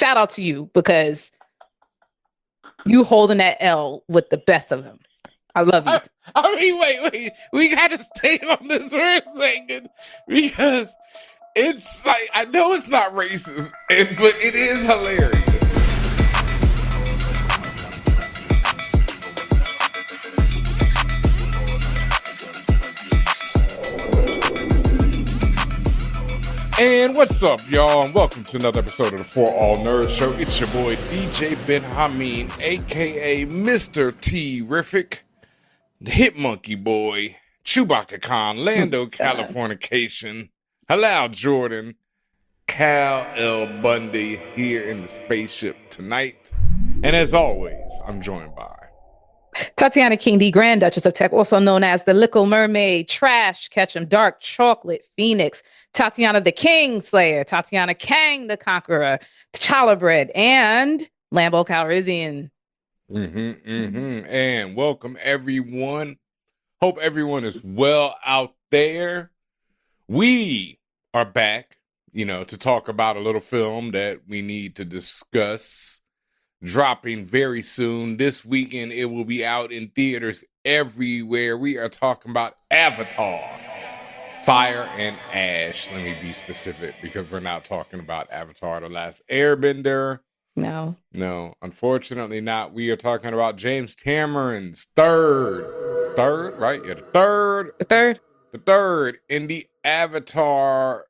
shout out to you because you holding that L with the best of them. I love you. I mean, wait. We got to stay on this for a second because it's like, I know it's not racist, but it is hilarious. And what's up, y'all? And welcome to another episode of the For All Nerds Show. It's your boy DJ Ben Hameen, aka Mr. T-Rific, the Hit Monkey Boy, Chewbacca Khan, Lando Californication, Halal Jordan, Cal L. Bundy here in the spaceship tonight. And as always, I'm joined by Tatiana King, the Grand Duchess of Tech, also known as the Little Mermaid, Trash Ketchum, Dark Chocolate Phoenix, Tatiana the King Slayer, Tatiana Kang the Conqueror, T'Challa Bread, and Lambo Calrissian. And welcome everyone. Hope everyone is well out there. We are back, to talk about a little film that we need to discuss. Dropping very soon. This weekend, it will be out in theaters everywhere. We are talking about Avatar, Fire and Ash. Let me be specific because we're not talking about Avatar, The Last Airbender. No, unfortunately not. We are talking about James Cameron's third, right? Yeah, the third in the Avatar.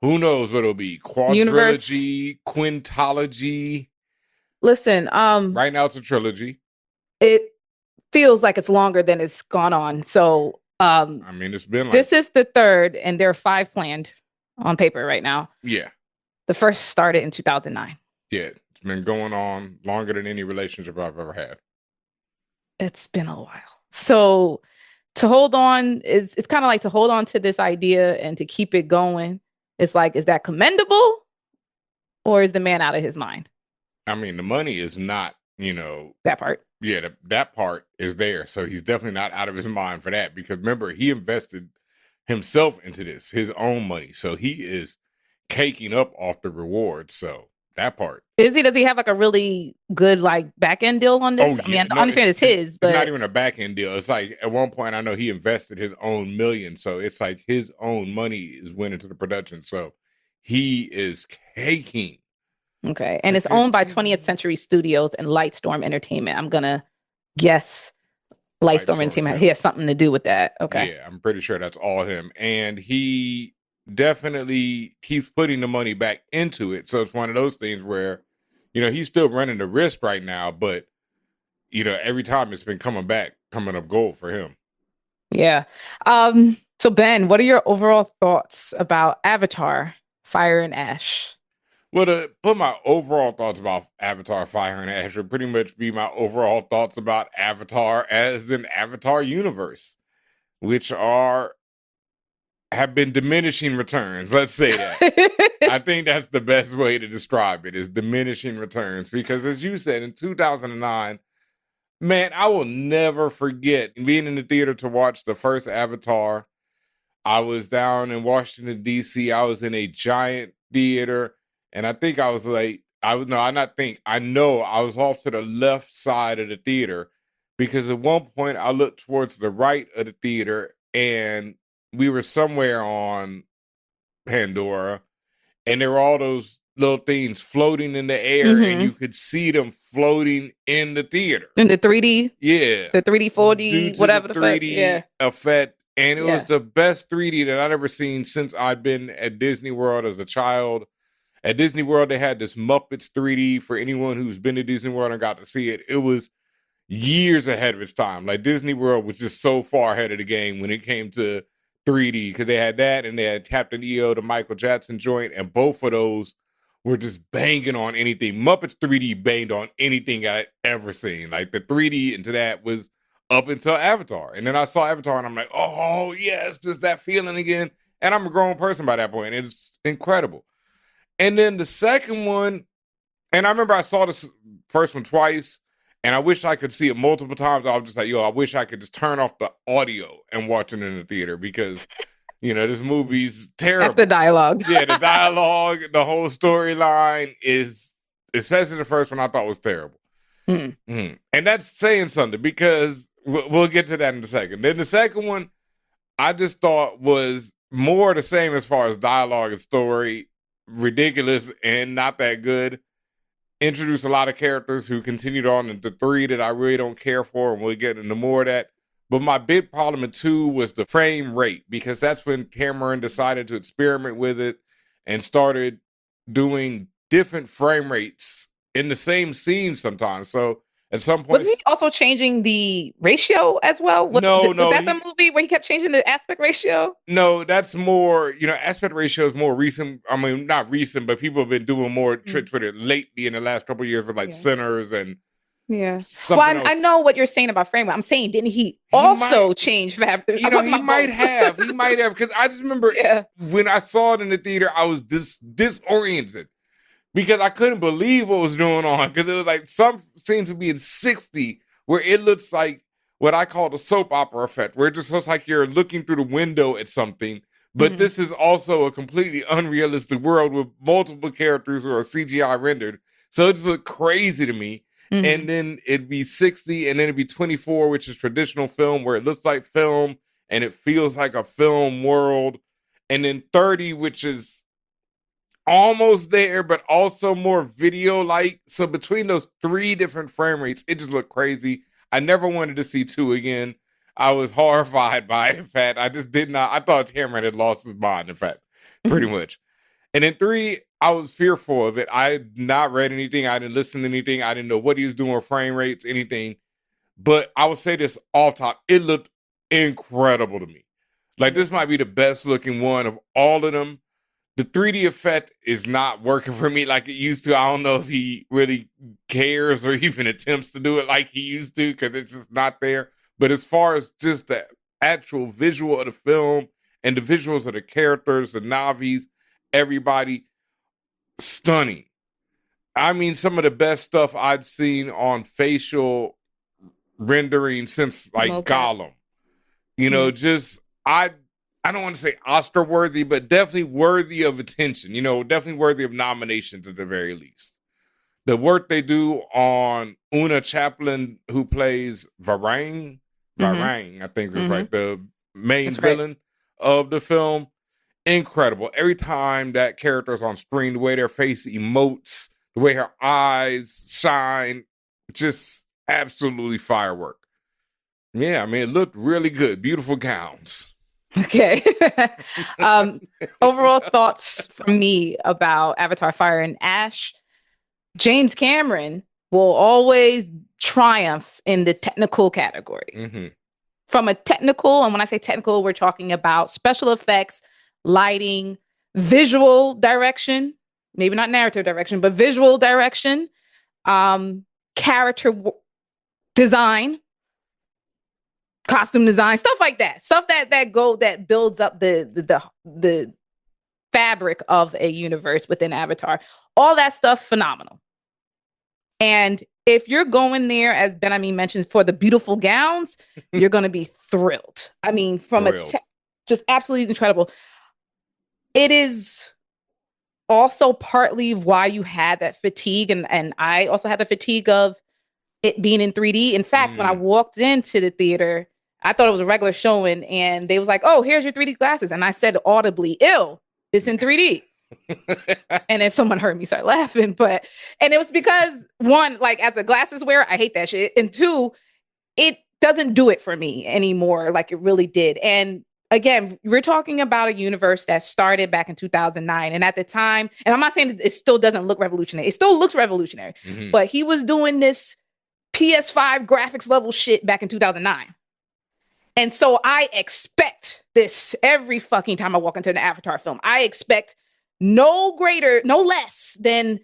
Who knows what it'll be? Quadrilogy, quintology. Listen, right now it's a trilogy. It feels like it's longer than it's gone on. So, it's been this is the third, and there are 5 planned on paper right now. Yeah. The first started in 2009. Yeah, it's been going on longer than any relationship I've ever had. It's been a while. So to hold on it's kind of like to hold on to this idea and to keep it going. It's like, is that commendable or is the man out of his mind? I mean, the money is not, that part. Yeah, that part is there. So he's definitely not out of his mind for that. Because remember, he invested himself into this, his own money. So he is caking up off the rewards. So that part. Does he have like a really good back end deal on this? Oh, yeah. I understand it's his, but it's not even a back end deal. It's like at one point I know he invested his own million. So it's like his own money is went into the production. So he is caking. Okay. And it's owned by 20th Century Studios and Lightstorm Entertainment. I'm going to guess Lightstorm Entertainment has something to do with that. Okay. Yeah, I'm pretty sure that's all him. And he definitely keeps putting the money back into it. So it's one of those things where, he's still running the risk right now. But, every time it's been coming up gold for him. Yeah. So, Ben, what are your overall thoughts about Avatar, Fire and Ash? Well, to put my overall thoughts about Avatar, Fire and Ash would pretty much be my overall thoughts about Avatar as an Avatar universe, which have been diminishing returns. Let's say that. I think that's the best way to describe it, is diminishing returns. Because as you said, in 2009, man, I will never forget being in the theater to watch the first Avatar. I was down in Washington, D.C. I was in a giant theater. And I think I was like, I know I was off to the left side of the theater because at one point I looked towards the right of the theater and we were somewhere on Pandora and there were all those little things floating in the air and you could see them floating in the theater. In the 3D? Yeah. The 3D, 4D, whatever the 3D effect. And it was the best 3D that I'd ever seen since I'd been at Disney World as a child. At Disney World, they had this Muppets 3D for anyone who's been to Disney World and got to see it. It was years ahead of its time. Like Disney World was just so far ahead of the game when it came to 3D because they had that and they had Captain EO, the Michael Jackson joint, and both of those were just banging on anything. Muppets 3D banged on anything I'd ever seen. Like the 3D into that was up until Avatar. And then I saw Avatar and I'm like, oh, yes, just that feeling again. And I'm a grown person by that point. It's incredible. And then the second one, and I remember I saw the first one twice, and I wish I could see it multiple times. I was just like, I wish I could just turn off the audio and watch it in the theater because, this movie's terrible. After dialogue. Yeah, the dialogue, the whole storyline is especially the first one I thought was terrible. Mm. And that's saying something because we'll get to that in a second. Then the second one, I just thought was more the same as far as dialogue and story, ridiculous and not that good. Introduced a lot of characters who continued on into 3 that I really don't care for, and we'll get into more of that. But my big problem in 2 was the frame rate, because that's when Cameron decided to experiment with it and started doing different frame rates in the same scene sometimes. So at some point, Was he also changing the ratio as well? Was that the movie where he kept changing the aspect ratio? No, that's more, aspect ratio is more recent. I mean, not recent, but people have been doing more tricks with it lately in the last couple of years with like centers and something else. I know what you're saying about frame rate. I'm saying, didn't he also change fabric? He might have, because I just remember when I saw it in the theater, I was disoriented because I couldn't believe what was going on, because it was like some scenes would be in 60 where it looks like what I call the soap opera effect, where it just looks like you're looking through the window at something. But this is also a completely unrealistic world with multiple characters who are CGI rendered. So it just looked crazy to me. And then it'd be 60, and then it'd be 24, which is traditional film, where it looks like film and it feels like a film world. And then 30, which is almost there, but also more video-like. So between those 3 different frame rates, it just looked crazy. I never wanted to see 2 again. I was horrified by it, in fact. I just did not. I thought Cameron had lost his mind, in fact, pretty much. And in 3, I was fearful of it. I had not read anything. I didn't listen to anything. I didn't know what he was doing with frame rates, anything. But I would say this off top, it looked incredible to me. Like, this might be the best looking one of all of them. The 3D effect is not working for me like it used to. I don't know if he really cares or even attempts to do it like he used to, because it's just not there. But as far as just the actual visual of the film and the visuals of the characters, the Navis, everybody, stunning. I mean, some of the best stuff I'd seen on facial rendering since like Gollum. Just I don't want to say Oscar worthy, but definitely worthy of attention, definitely worthy of nominations at the very least. The work they do on Una Chaplin, who plays Varang, I think is right, the main villain of the film, incredible. Every time that character is on screen, the way their face emotes, the way her eyes shine, just absolutely firework. Yeah, I mean, it looked really good. Beautiful gowns. Okay. Overall thoughts from me about Avatar Fire and Ash. James Cameron will always triumph in the technical category. From a technical, and when I say technical, we're talking about special effects, lighting, visual direction, maybe not narrative direction, but visual direction, character design, costume design, stuff like that. Stuff that builds up the fabric of a universe within Avatar. All that stuff, phenomenal. And if you're going there, as Ben-Ami mentioned, for the beautiful gowns, you're going to be thrilled. I mean, just absolutely incredible. It is also partly why you had that fatigue, and I also had the fatigue of it being in 3D. In fact, when I walked into the theater, I thought it was a regular showing, and they was like, "Oh, here's your 3D glasses," and I said audibly, "Ew, it's in 3D." And then someone heard me start laughing, and it was because, one, like as a glasses wearer, I hate that shit, and 2, it doesn't do it for me anymore like it really did. And again, we're talking about a universe that started back in 2009, and at the time, and I'm not saying that it still doesn't look revolutionary, it still looks revolutionary, but he was doing this PS5 graphics level shit back in 2009. And so I expect this every fucking time I walk into an Avatar film. I expect no less than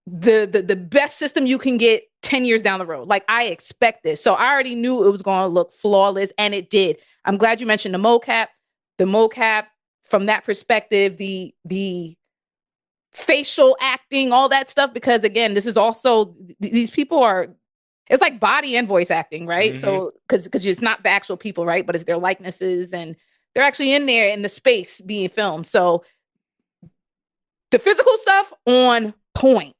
the best system you can get 10 years down the road. Like, I expect this. So I already knew it was going to look flawless, and it did. I'm glad you mentioned the mocap. The mocap, from that perspective, the facial acting, all that stuff, because again, this is also, these people are, it's like body and voice acting, right? So, because it's not the actual people, right? But it's their likenesses, and they're actually in there in the space being filmed. So the physical stuff on point.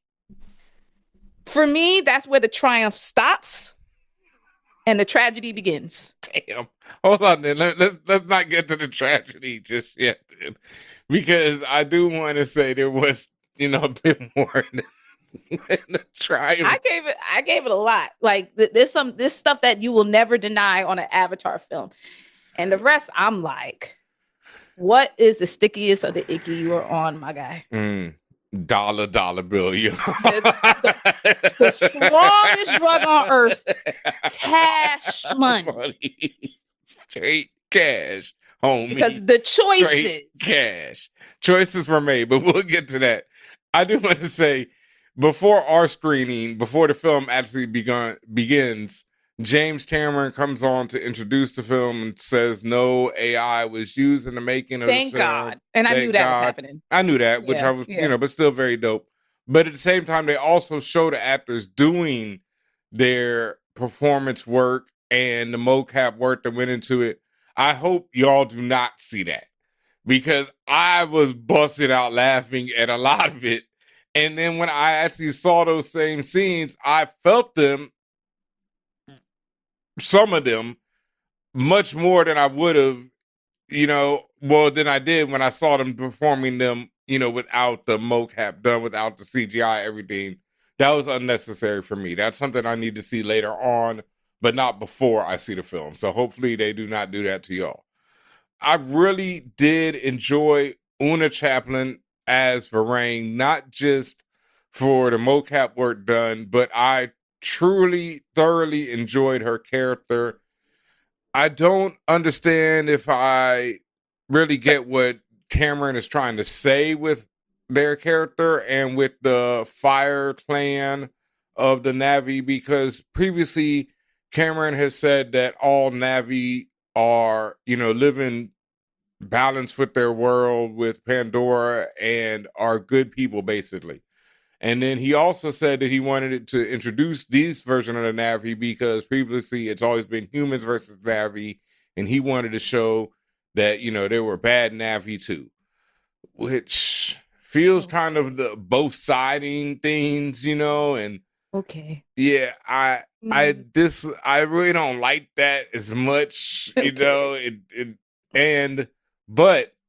For me, that's where the triumph stops and the tragedy begins. Damn. Hold on then. Let's not get to the tragedy just yet then. Because I do want to say there was, a bit more than the triumph. I gave it a lot. Like there's this stuff that you will never deny on an Avatar film. And the rest, I'm like, what is the stickiest of the icky you are on, my guy? Dollar bill, you. The strongest drug on earth, cash money. Straight cash, homie. Because the choices. Straight cash. Choices were made, but we'll get to that. I do want to say, before our screening, before the film actually begins, James Cameron comes on to introduce the film and says no AI was used in the making of this film. Thank God. And I knew that was happening. I knew that, which I was, but still very dope. But at the same time, they also show the actors doing their performance work and the mocap work that went into it. I hope y'all do not see that, because I was busted out laughing at a lot of it. And then when I actually saw those same scenes, I felt them, some of them, much more than I would have, than I did when I saw them performing them, without the mocap done, without the CGI, everything. That was unnecessary for me. That's something I need to see later on, but not before I see the film. So hopefully they do not do that to y'all. I really did enjoy Una Chaplin as Varang, not just for the mocap work done, but I truly, thoroughly enjoyed her character. I don't understand if I really get what Cameron is trying to say with their character and with the fire clan of the Na'vi, because previously Cameron has said that all Na'vi are, living balanced with their world, with Pandora, and are good people, basically. And then he also said that he wanted it to introduce this version of the Na'vi because previously it's always been humans versus Na'vi, and he wanted to show that, there were bad Na'vi too, which feels kind of the both siding things, and okay. Yeah, I really don't like that as much, but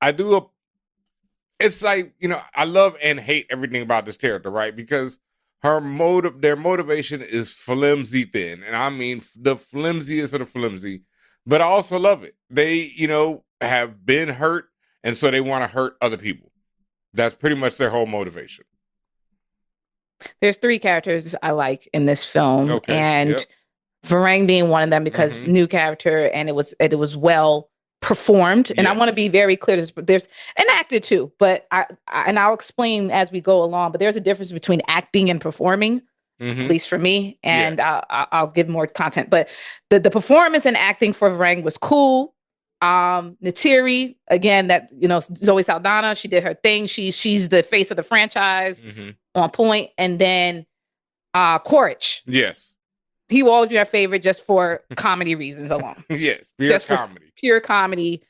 I do. It's like, I love and hate everything about this character, right? Because their motivation is flimsy thin, and I mean the flimsiest of the flimsy. But I also love it. They, have been hurt, and so they want to hurt other people. That's pretty much their whole motivation. There's 3 characters I like in this film, and Varang being one of them because new character, and it was well performed. And I want to be very clear. There's an actor too, but I'll explain as we go along. But there's a difference between acting and performing, at least for me. And I'll give more content. But the performance and acting for Varang was cool. Natiri, again, that Zoe Saldana, she did her thing. She's the face of the franchise, on point. And then Quaritch. Yes. He will always be our favorite just for comedy reasons alone. Yes, pure comedy.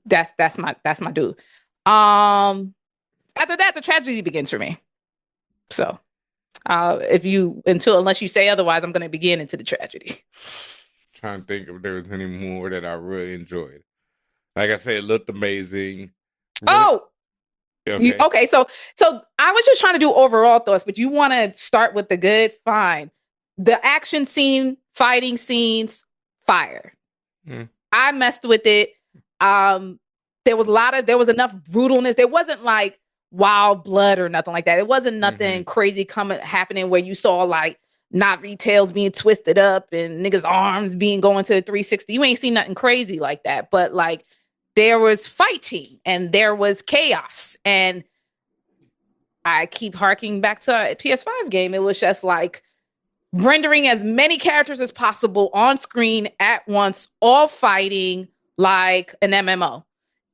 That's my dude. After that, the tragedy begins for me. So, unless you say otherwise, I'm going to begin into the tragedy. Trying to think if there was any more that I really enjoyed. Like I said, it looked amazing. Okay. So I was just trying to do overall thoughts, but you want to start with the good? Fine. The action scene, fighting scenes, fire. I messed with it. There was enough brutalness. There wasn't like wild blood or nothing like that. It wasn't nothing crazy happening where you saw like Na'vi tails being twisted up and niggas' arms being going to 360. You ain't seen nothing crazy like that. But like there was fighting and there was chaos. And I keep harking back to a PS5 game. It was just like rendering as many characters as possible on screen at once, all fighting like an MMO.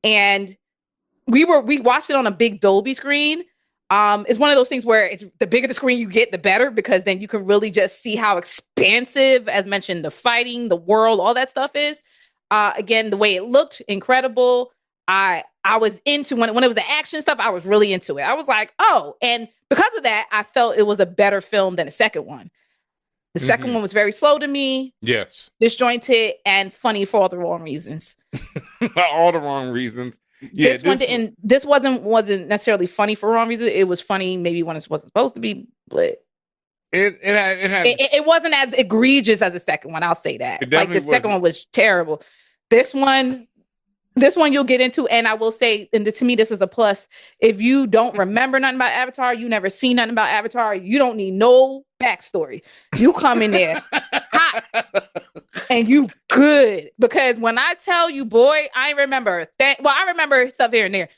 And we watched it on a big Dolby screen. It's one of those things where it's the bigger the screen you get, the better, because then you can really just see how expansive, as mentioned, the fighting, the world, all that stuff is. Again, the way it looked, incredible. I was into when it was the action stuff, I was really into it. I was like, oh, because of that, I felt it was a better film than the second one. The second one was very slow to me. Yes. Disjointed and funny for all the wrong reasons. All the wrong reasons. Yeah, this wasn't necessarily funny for wrong reasons. It was funny maybe when it wasn't supposed to be, but it wasn't as egregious as the second one. I'll say that. Like the second one was terrible. This one you'll get into, and I will say, and to me, this is a plus. If you don't remember nothing about Avatar, you never seen nothing about Avatar, you don't need no backstory. You come in there hot, and you good. Because when I tell you, boy, I remember that. Well, I remember stuff here and there,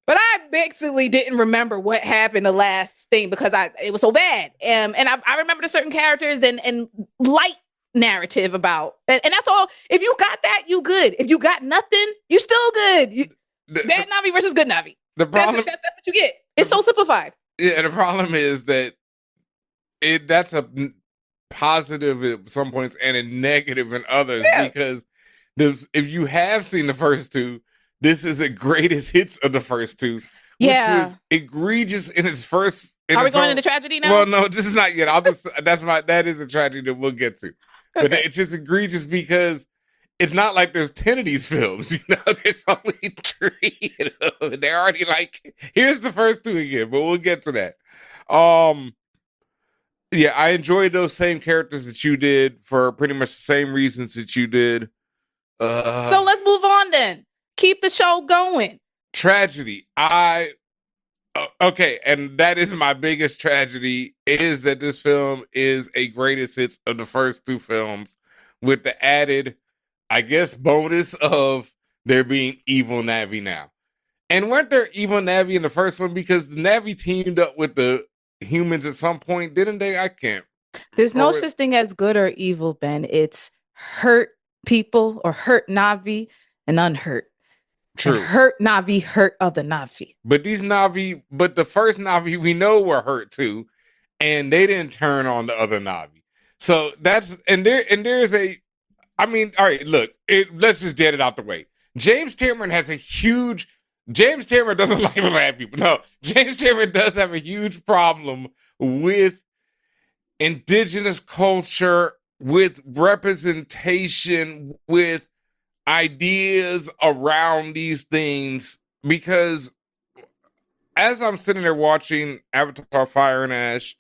but I basically didn't remember what happened the last thing because it was so bad. And I remember the certain characters and light narrative about, and that's all. If you got that, you good. If you got nothing, you still good. Bad Navi versus good Navi. The problem that's what you get. It's so simplified. Yeah, the problem is that that's a positive at some points and a negative in others because if you have seen the first two, this is the greatest hits of the first two, which was egregious in its first. Are we going into tragedy now? Well, no, this is not yet. That is a tragedy that we'll get to. But it's just egregious because it's not like there's 10 of these films, you know, there's only 3, you know, they're already like, here's the first 2 again, but we'll get to that. Yeah, I enjoyed those same characters that you did for pretty much the same reasons that you did. So let's move on then. Keep the show going. Tragedy. Okay, and that is my biggest tragedy, is that this film is a greatest hits of the first 2 films with the added, I guess, bonus of there being evil Navi now. And weren't there evil Navi in the first one? Because the Navi teamed up with the humans at some point, didn't they? I can't. There's no such thing as good or evil, Ben. It's hurt people or hurt Navi and unhurt. True. And hurt Navi hurt other Navi. But the first Navi we know were hurt too, and they didn't turn on the other Navi. So there's I mean, all right, look, let's just get it out the way. James Cameron doesn't like black people. No, James Cameron does have a huge problem with indigenous culture, with representation, with ideas around these things, because as I'm sitting there watching Avatar Fire and Ash,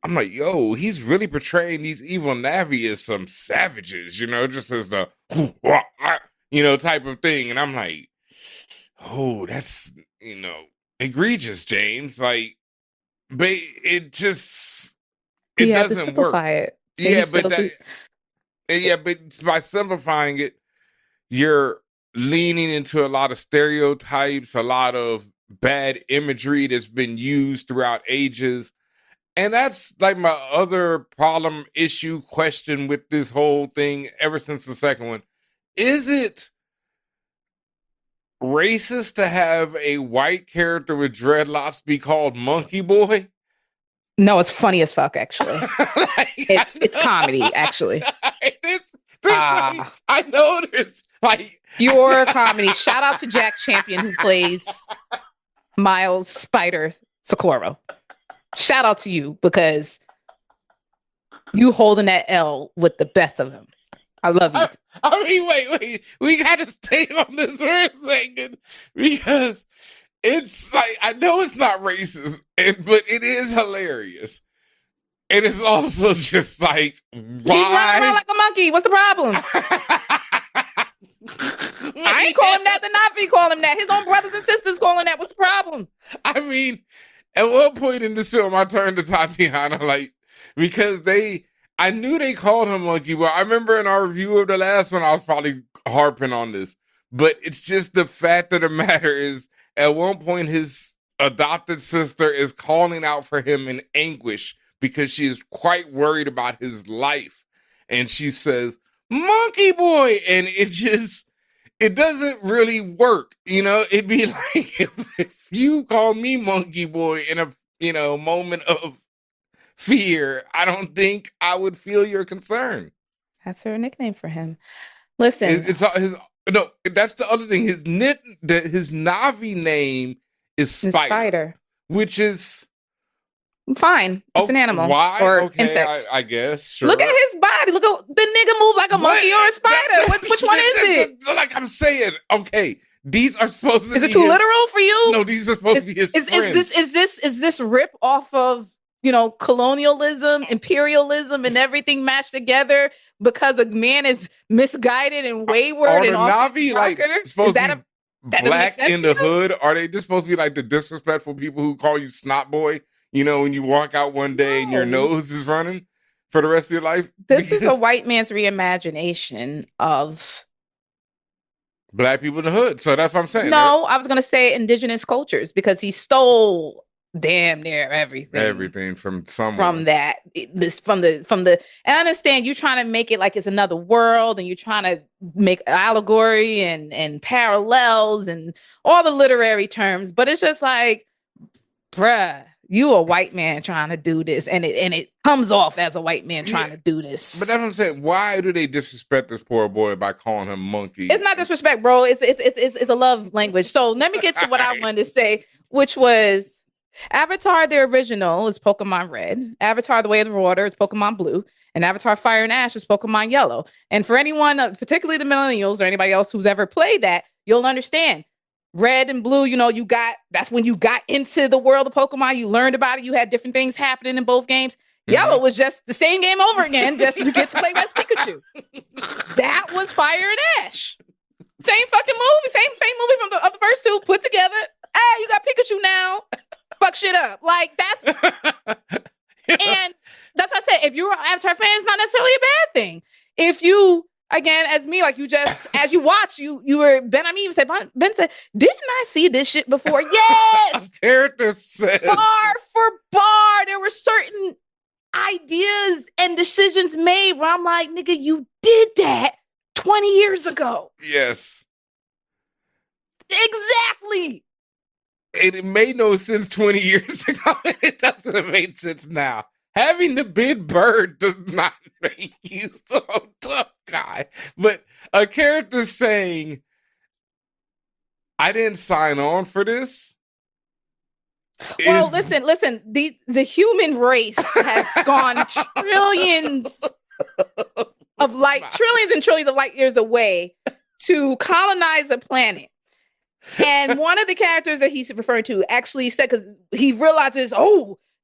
I'm like, yo, he's really portraying these evil Navi as some savages, you know, just as the, you know, type of thing. And I'm like, oh, that's, you know, egregious, James. Like, but it doesn't simplify work. It. But by simplifying it, you're leaning into a lot of stereotypes, a lot of bad imagery that's been used throughout ages. And that's like my other problem, issue, question with this whole thing ever since the second one. Is it racist to have a white character with dreadlocks be called Monkey Boy? No, it's funny as fuck, actually. It's comedy, actually. I know there's like your comedy. Shout out to Jack Champion, who plays Miles Spider Socorro. Shout out to you, because you holding that L with the best of them. I love you. I mean, wait. We got to stay on this for a second, because it's like, I know it's not racist, but it is hilarious. And it's also just like, why? He's running around like a monkey. What's the problem? I ain't call him that. The Navi call him that. His own brothers and sisters call him that. What's the problem? I mean, at one point in this film, I turned to Tatiana, like, because I knew they called him Monkey Boy. I remember in our review of the last one, I was probably harping on this. But it's just the fact of the matter is, at one point, his adopted sister is calling out for him in anguish because she is quite worried about his life. And she says, Monkey Boy. And it doesn't really work. You know, it'd be like if you call me Monkey Boy in a, you know, moment of fear, I don't think I would feel your concern. That's her nickname for him. Listen. No, that's the other thing. His Navi name is Spider. Which is Fine. It's an animal. Why? Or Okay, insect. I guess. Sure. Look at his body. Look at the nigga move like a monkey or a spider. Which one is it? Like I'm saying, okay, these are supposed to be. Is it too literal for you? No, these are supposed to be his friends. Is this rip off of, you know, colonialism, imperialism, and everything mashed together because a man is misguided and wayward? Are the and Navi like supposed to be black in the hood? Are they just supposed to be like the disrespectful people who call you snot boy? You know, when you walk out one day and your nose is running for the rest of your life? This is a white man's reimagination of black people in the hood. So that's what I'm saying. No, I was going to say indigenous cultures because he stole damn near everything from somewhere. From that. And I understand you're trying to make it like it's another world and you're trying to make allegory and parallels and all the literary terms, but it's just like, bruh, you a white man trying to do this, and it comes off as a white man trying to do this. But that's what I'm saying. Why do they disrespect this poor boy by calling him monkey? It's not disrespect, bro. It's a love language. So let me get to what I wanted to say, which was Avatar, the original, is Pokemon Red. Avatar, the Way of the Water, is Pokemon Blue. And Avatar, Fire and Ash is Pokemon Yellow. And for anyone, particularly the millennials or anybody else who's ever played that, you'll understand. Red and blue, you know, that's when you got into the world of Pokemon. You learned about it. You had different things happening in both games. Mm-hmm. Yellow was just the same game over again. Just you get to play as Pikachu. That was Fire and Ash. Same fucking movie. Same movie from the first two put together. Hey, you got Pikachu now. Fuck shit up. Like that's and that's what I said. If you're an Avatar fan, it's not necessarily a bad thing. If you again, as me, like you just, as you watch, you were, Ben, I mean, even said, Ben said, didn't I see this shit before? Yes! Character says. Bar for bar, there were certain ideas and decisions made where I'm like, nigga, you did that 20 years ago. Yes. Exactly. And it made no sense 20 years ago. It doesn't have made sense now. Having the big bird does not make you so tough guy. But a character saying, I didn't sign on for this. Well, listen. The human race has gone trillions and trillions of light years away to colonize a planet. And one of the characters that he's referring to actually said, because he realizes,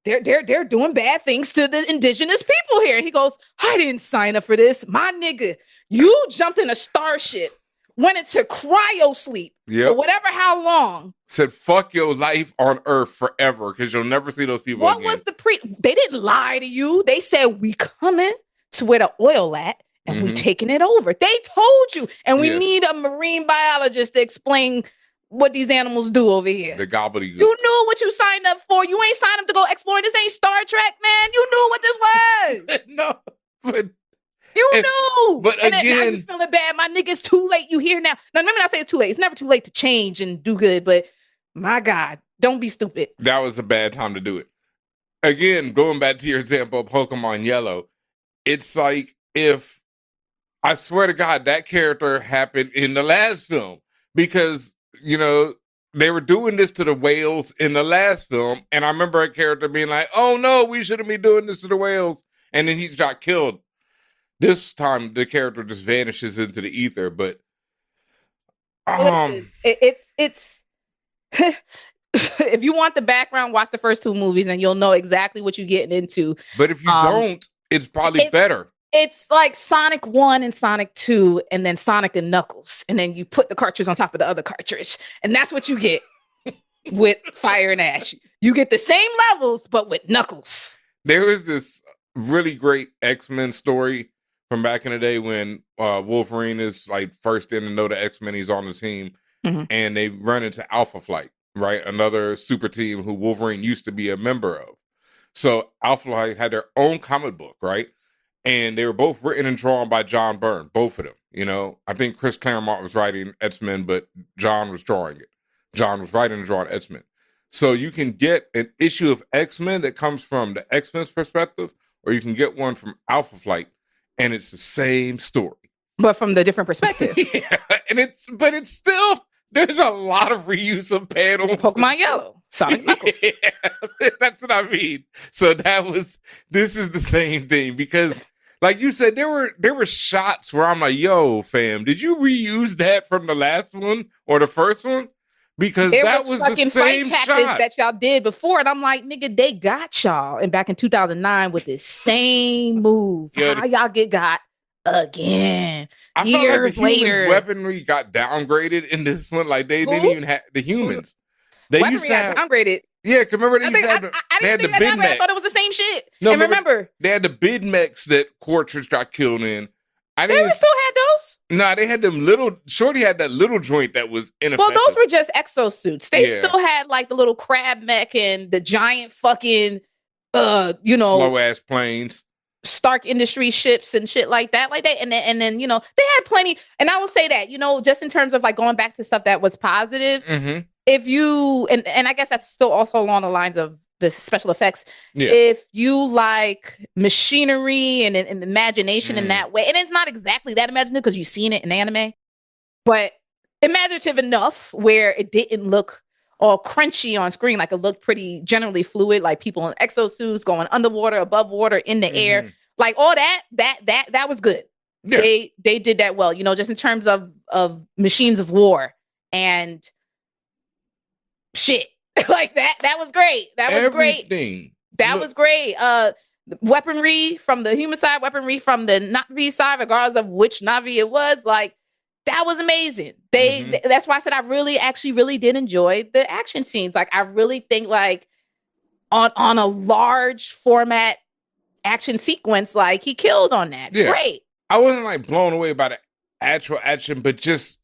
they're doing bad things to the indigenous people here. He goes, I didn't sign up for this. My nigga, you jumped in a starship, went into cryo sleep for whatever how long. Said, fuck your life on Earth forever, because you'll never see those people again. Was they didn't lie to you. They said, we coming to where the oil at, and we taking it over. They told you. And we need a marine biologist to explain what these animals do over here. The gobbledygook. You knew what you signed up for. You ain't signed up to go explore. This ain't Star Trek, man. You knew what this was. No, but you knew. But and again, now you feeling bad. My nigga, it's too late. You here now. Now, let me not say it's too late. It's never too late to change and do good. But my God, don't be stupid. That was a bad time to do it. Again, going back to your example of Pokemon Yellow, it's like if, I swear to God, that character happened in the last film because, you know, they were doing this to the whales in the last film. And I remember a character being like, oh no, we shouldn't be doing this to the whales. And then he got killed. This time the character just vanishes into the ether. But it's if you want the background, watch the first two movies and you'll know exactly what you're getting into. But if you don't, it's probably better. It's like Sonic 1 and Sonic 2 and then Sonic and Knuckles. And then you put the cartridge on top of the other cartridge. And that's what you get with Fire and Ash. You get the same levels, but with Knuckles. There was this really great X-Men story from back in the day when Wolverine is like first in to know the X-Men, he's on the team. Mm-hmm. And they run into Alpha Flight, right? Another super team who Wolverine used to be a member of. So Alpha Flight had their own comic book, right? And they were both written and drawn by John Byrne, both of them. You know, I think Chris Claremont was writing X-Men, but John was drawing it. John was writing and drawing X-Men. So you can get an issue of X-Men that comes from the X-Men's perspective, or you can get one from Alpha Flight, and it's the same story. But from the different perspective. Yeah, but it's still There's a lot of reuse of panels. Pokemon Yellow, Sonic Knuckles. Yeah, that's what I mean. So this is the same thing because, like you said, there were shots where I'm like, "Yo, fam, did you reuse that from the last one or the first one?" Because There that was the fucking same fight tactics shot that y'all did before, and I'm like, nigga, they got y'all. And back in 2009 with this same move, how y'all get got again? I felt like the humans' weaponry got downgraded in this one. Like they didn't even have the humans. They weaponry used to have downgraded. Yeah, cause remember they used to have they had the bid mechs. I thought it was the same shit. No, and remember they had the bid mechs that Quartridge got killed in. They still had those? Nah, they had them little. Shorty had that little joint that was ineffective. Well, those were just exosuits. They still had like the little crab mech and the giant fucking, slow ass planes, Stark Industries ships and shit like that, and then they had plenty. And I will say that just in terms of like going back to stuff that was positive. Mm-hmm. If you and I guess that's still also along the lines of the special effects. Yeah. If you like machinery and imagination in that way, and it's not exactly that imaginative because you've seen it in anime, but imaginative enough where it didn't look all crunchy on screen, like it looked pretty generally fluid, like people in exosuits going underwater, above water, in the air, like all that was good. Yeah. They did that well, just in terms of machines of war and shit. Like that was great. That was great. That was great. Weaponry from the human side, weaponry from the Navi side, regardless of which Navi it was, like that was amazing. That's why I said I really did enjoy the action scenes. Like I really think like on a large format action sequence, like he killed on that. Yeah. Great. I wasn't like blown away by the actual action, but just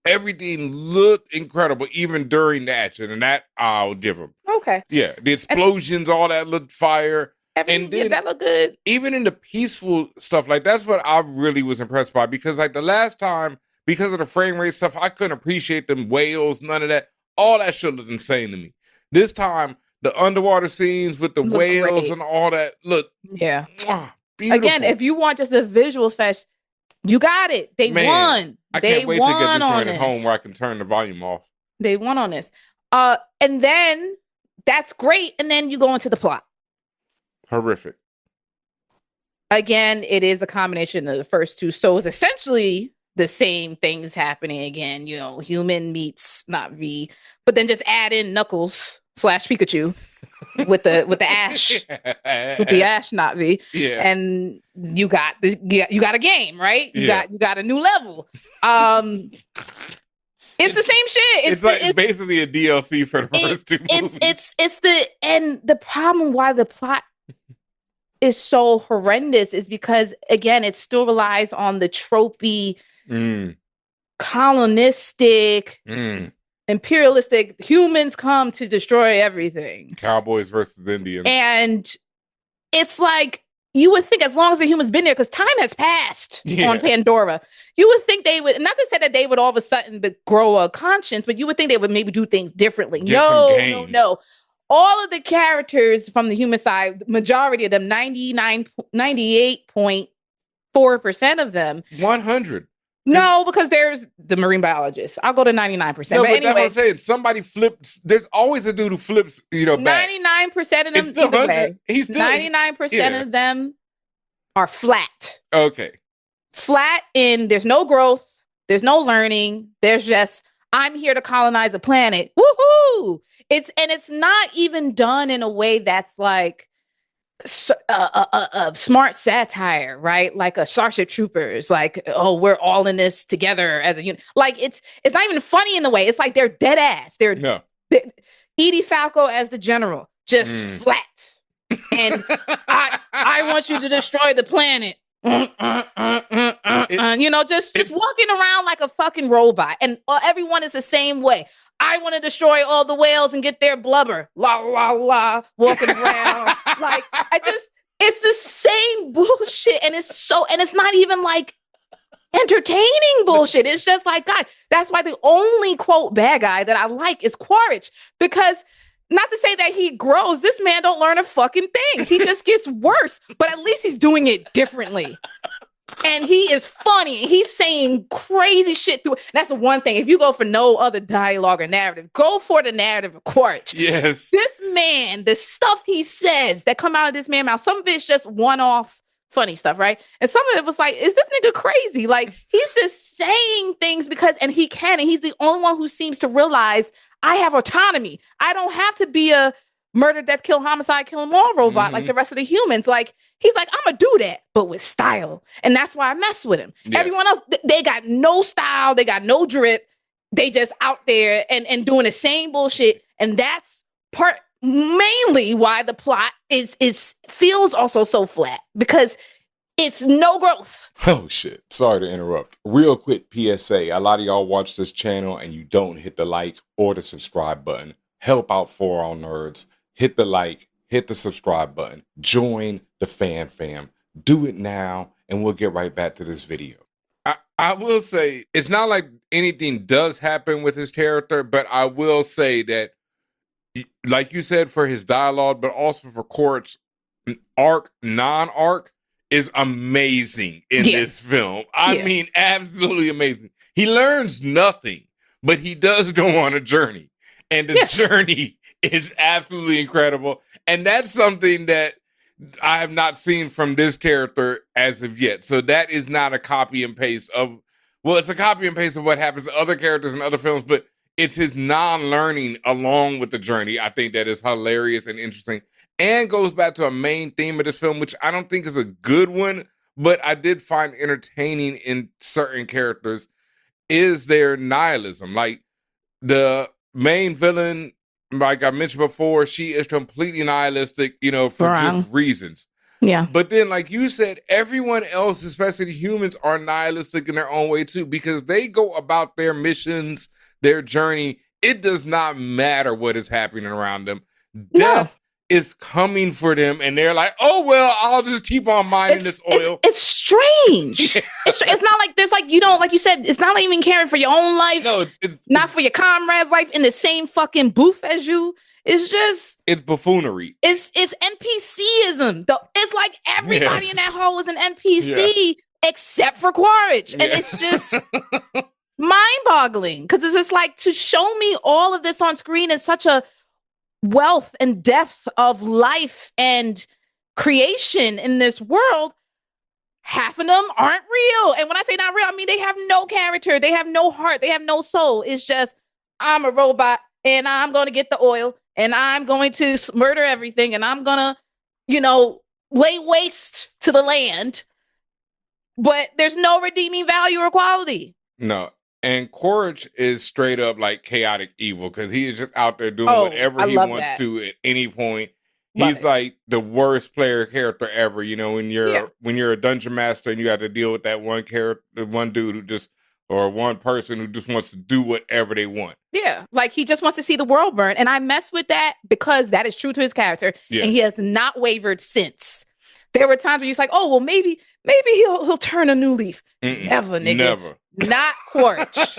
everything looked incredible, even during the action, and that I'll give him. Okay. Yeah, the explosions, all that looked fire. And then that looked good. Even in the peaceful stuff, like that's what I really was impressed by, because like the last time, because of the frame rate stuff, I couldn't appreciate them whales, none of that. All that shit looked insane to me. This time, the underwater scenes with the whales and all that look beautiful. Again, if you want just a visual fest, you got it. They won. I can't wait to get this joint at home where I can turn the volume off. They won on this. And then that's great. And then you go into the plot. Horrific. Again, it is a combination of the first two. So it's essentially the same things happening again. Human meets not V, but then just add in Knuckles / Pikachu with the Ash, with the Ash not V. Yeah. And you got a game, right? You got a new level. It's the same shit. It's basically a DLC for the first two movies. It's the problem why the plot is so horrendous is because again it still relies on the tropey, colonistic, imperialistic humans come to destroy everything. Cowboys versus Indians. And it's like you would think as long as the humans been there, because time has passed on Pandora, you would think they would, not to say that they would all of a sudden grow a conscience, but you would think they would maybe do things differently. No. All of the characters from the human side, majority of them, 98.4% of them. 100. No, because there's the marine biologist. I'll go to 99%. No, but anyway, that's what I'm saying. Somebody flips. There's always a dude who flips, back. 99% of them, it's still either way. He's still 99% of them are flat. Okay. Flat in there's no growth. There's no learning. There's just, I'm here to colonize a planet. Woohoo! It's not even done in a way that's like a smart satire, right? Like a Starship Troopers, like, oh, we're all in this together as a unit. Like it's not even funny in the way. It's like they're dead ass. Edie Falco as the general, just flat. And I want you to destroy the planet. Just walking around like a fucking robot, and everyone is the same way. I want to destroy all the whales and get their blubber. La la la, walking around like it's the same bullshit, and it's not even like entertaining bullshit. It's just like, God, that's why the only quote bad guy that I like is Quaritch, because not to say that he grows, this man don't learn a fucking thing. He just gets worse, but at least he's doing it differently. And he is funny. He's saying crazy shit through. That's the one thing. If you go for no other dialogue or narrative, go for the narrative of Quaritch. Yes. This man, the stuff he says that come out of this man's mouth, some of it's just one-off funny stuff, right? And some of it was like, is this nigga crazy? Like, he's just saying things because, and he can, and he's the only one who seems to realize I have autonomy. I don't have to be a murder, death, kill, homicide, kill them all robot like the rest of the humans. Like, he's like, I'm gonna do that, but with style. And that's why I mess with him. Yes. Everyone else, they got no style, they got no drip. They just out there and doing the same bullshit. And that's mainly why the plot is feels also so flat, because it's no growth. Oh shit. Sorry to interrupt. Real quick PSA. A lot of y'all watch this channel and you don't hit the like or the subscribe button. Help out ForAllNerds. Hit the like, hit the subscribe button. Join the fam. Do it now and we'll get right back to this video. I will say it's not like anything does happen with his character, but I will say that, like you said, for his dialogue, but also for Quaritch, non-arc is amazing in this film. I mean, absolutely amazing. He learns nothing, but he does go on a journey. And the journey is absolutely incredible. And that's something that I have not seen from this character as of yet. So that is not a copy and paste of, well, it's a copy and paste of what happens to other characters in other films, but it's his non-learning along with the journey. I think that is hilarious and interesting and goes back to a main theme of this film, which I don't think is a good one, but I did find entertaining in certain characters, is their nihilism. Like the main villain, like I mentioned before, she is completely nihilistic, you know, for just reasons. Yeah. But then, like you said, everyone else, especially humans, are nihilistic in their own way too, because they go about their missions, their journey. It does not matter what is happening around them. Death is coming for them, and they're like, "Oh well, I'll just keep on mining this oil." It's strange. It's not like this. Like, you don't, like you said, it's not even caring for your own life. No, it's not for your comrade's life in the same fucking booth as you. It's just, it's buffoonery. It's NPCism. It's like everybody in that hole is an NPC except for Quaritch, and it's just mind-boggling, because it's just like, to show me all of this on screen is such a wealth and depth of life and creation in this world. Half of them aren't real. And when I say not real, I mean they have no character, they have no heart, they have no soul. It's just, I'm a robot and I'm going to get the oil and I'm going to murder everything and I'm going to, you know, lay waste to the land. But there's no redeeming value or quality. No. And Quaritch is straight up like chaotic evil, because he is just out there doing whatever he wants to at any point. He's like the worst player character ever. You know, when you're a dungeon master and you got to deal with that one character, one dude who just, or one person who just wants to do whatever they want. Yeah, like he just wants to see the world burn. And I mess with that because that is true to his character. Yes. And he has not wavered since. There were times where he's like, oh, well, maybe he'll turn a new leaf. Never, nigga. Never. Not Quaritch.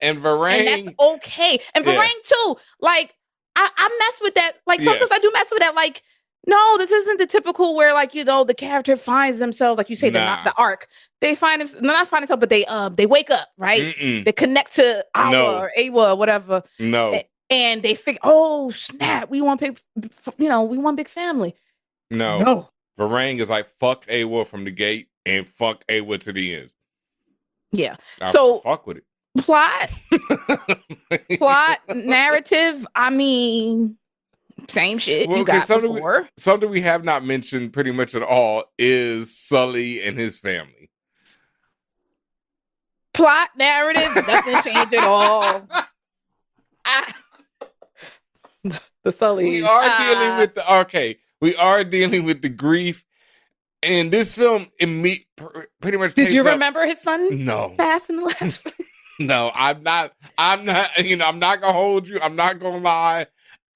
and Varang. And that's okay. And Varang too. Like, I mess with that. Like, sometimes I do mess with that. Like, no, this isn't the typical where, like, you know, the character finds themselves, like you say, the arc. They find themselves, not find themselves, but they wake up, right? They connect to Awa or Awa or whatever. No. And they figure, oh, snap, we want big family. No. Varang is like, fuck Awa from the gate and fuck Awa to the end. Yeah. So fuck with it. Plot, narrative. I mean, same shit you got before. Something we have not mentioned pretty much at all is Sully and his family. Plot, narrative doesn't change at all. The Sully. We are dealing with the grief. And this film, pretty much. Did you remember his son? No. Passed in the last film. No, I'm not. You know, I'm not gonna hold you. I'm not gonna lie.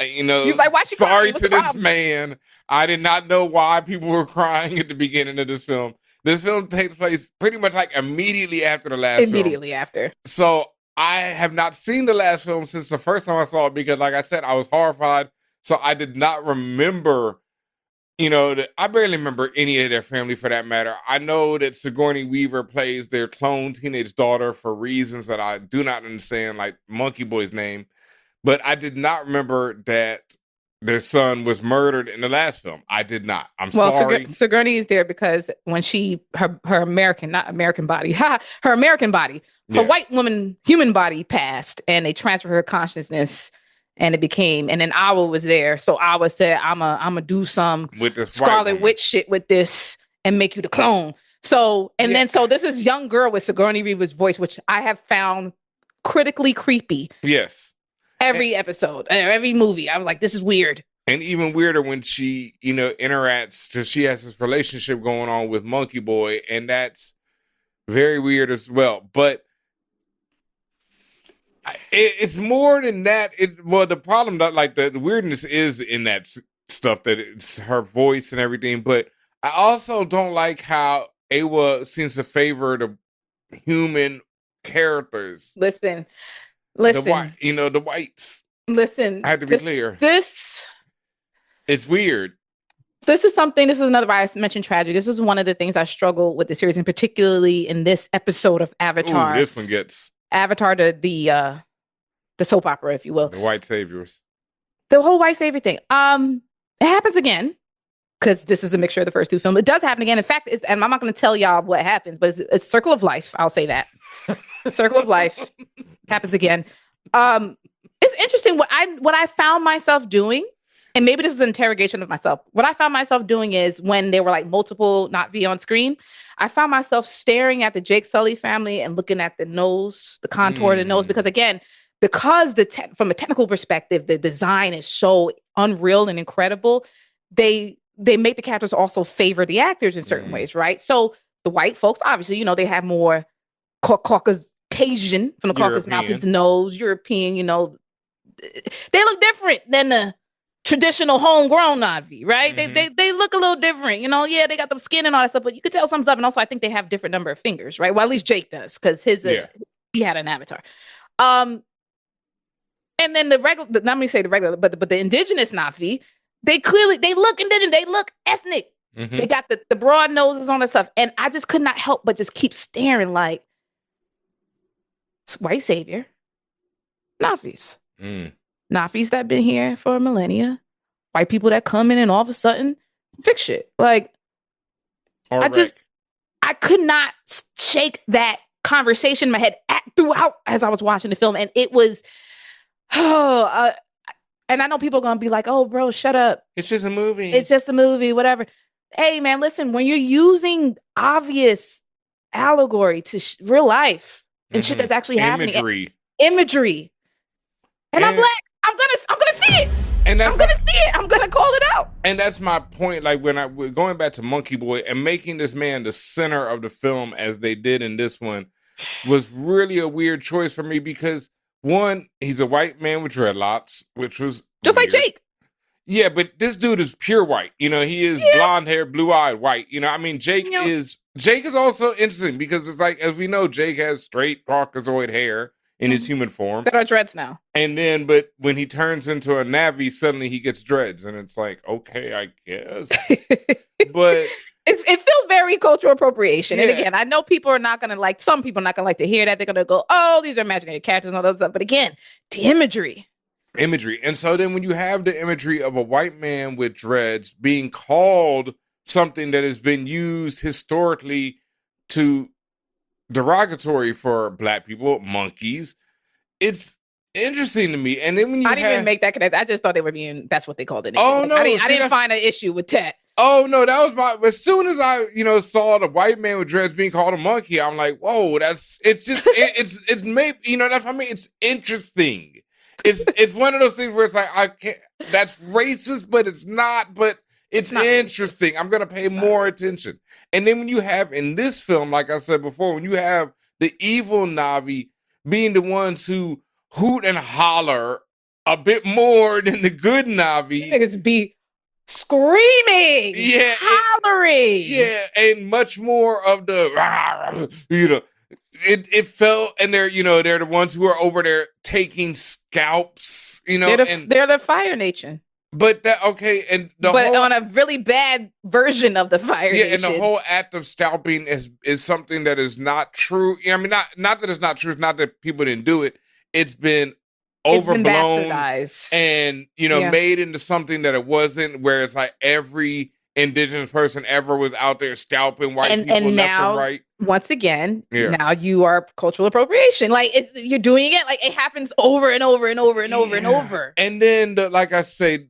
You know, he was like, why she sorry to this man. I did not know why people were crying at the beginning of this film. This film takes place pretty much like immediately after the last film. Immediately after. So I have not seen the last film since the first time I saw it, because, like I said, I was horrified. So I did not remember I barely remember any of their family for that matter. I know that Sigourney Weaver plays their clone teenage daughter for reasons that I do not understand, like Monkey Boy's name. But I did not remember that their son was murdered in the last film. I did not. I'm sorry. Sigourney is there because when her American, not American body, her American body, her white woman human body passed, and they transferred her consciousness, and and then Awa was there. So Awa said, I'm a do some with this Scarlet Witch shit with this and make you the clone. So, so this is young girl with Sigourney Weaver's voice, which I have found critically creepy. Yes. Every episode, every movie, I was like, this is weird. And even weirder when she, interacts, because she has this relationship going on with Monkey Boy, and that's very weird as well. But it's more than that. The problem that, like, the weirdness is in that stuff, that it's her voice and everything. But I also don't like how Awa seems to favor the human characters. Listen. The whites. Listen. I have to be clear. It's weird. This is another why I mentioned tragedy. This is one of the things I struggle with the series, and particularly in this episode of Avatar. Ooh, this one gets Avatar, the soap opera, if you will. The white saviors. The whole white savior thing. It happens again, because this is a mixture of the first two films. It does happen again. In fact, and I'm not going to tell y'all what happens, but it's circle of life. I'll say that. Circle of life happens again. It's interesting what I found myself doing, and maybe this is an interrogation of myself. What I found myself doing is when there were like multiple Na'vi on screen, I found myself staring at the Jake Sully family and looking at the nose, the contour of the nose, because from a technical perspective, the design is so unreal and incredible. They make the characters also favor the actors in certain ways, right? So the white folks, obviously, they have more Caucasian, from the Caucasus Mountains nose, European, they look different than the traditional homegrown Na'vi, right? Mm-hmm. They look a little different, they got the skin and all that stuff, but you could tell something's up. And also I think they have different number of fingers, right? Well, at least Jake does, because he had an avatar. And then the indigenous Na'vi, they look indigenous, they look ethnic. Mm-hmm. They got the broad noses on and stuff. And I just could not help but just keep staring like, white savior, Na'vis. Na'vis that been here for a millennia, white people that come in and all of a sudden fix shit. Like, I could not shake that conversation in my head throughout as I was watching the film. And it was, and I know people are going to be like, oh, bro, shut up. It's just a movie. It's just a movie, whatever. Hey, man, listen, when you're using obvious allegory to real life and shit that's actually happening. Imagery. And I'm black. I'm gonna see it. And I'm gonna see it. I'm gonna call it out. And that's my point. Like when we're going back to Monkey Boy and making this man the center of the film as they did in this one was really a weird choice for me because one, he's a white man with dreadlocks, which was just weird. Like Jake. Yeah, but this dude is pure white. He is blonde hair, blue eyed white. Jake is also interesting because it's like, as we know, Jake has straight Caucasoid hair in his human form. That are dreads now. And then, but when he turns into a Na'vi, suddenly he gets dreads. And it's like, okay, I guess. But it feels very cultural appropriation. Yeah. And again, I know some people are not going to like to hear that. They're going to go, oh, these are imaginary characters and all that stuff. But again, the imagery. And so then when you have the imagery of a white man with dreads being called something that has been used historically to derogatory for black people, monkeys, it's interesting to me. And then when you I didn't even make that connection. I just thought they were that's what they called it. Oh, no. I didn't find an issue with that. Oh, no, that was as soon as I, saw the white man with dreads being called a monkey, I'm like, whoa, it's maybe, that's what I mean. It's interesting. It's one of those things where it's like, I can't, that's racist, but it's not, but it's interesting. I'm going to pay more attention. And then when you have in this film, like I said before, when you have the evil Na'vi being the ones who hoot and holler a bit more than the good Na'vi. Niggas be screaming, hollering. And much more of the, It felt, and they're the ones who are over there taking scalps, They're the Fire Nation. But that okay, and the but whole on a really bad version of the Fire yeah, Nation. and the whole act of scalping is something that is not true. I mean, not that it's not true. It's not that people didn't do it. It's been overblown bastardized. and Yeah. made into something that it wasn't. Where it's like every indigenous person ever was out there scalping white people and left now, and right. once again, Yeah. now you are cultural appropriation. Like you're doing it, like it happens over and over and over and over and over. And then, like I say,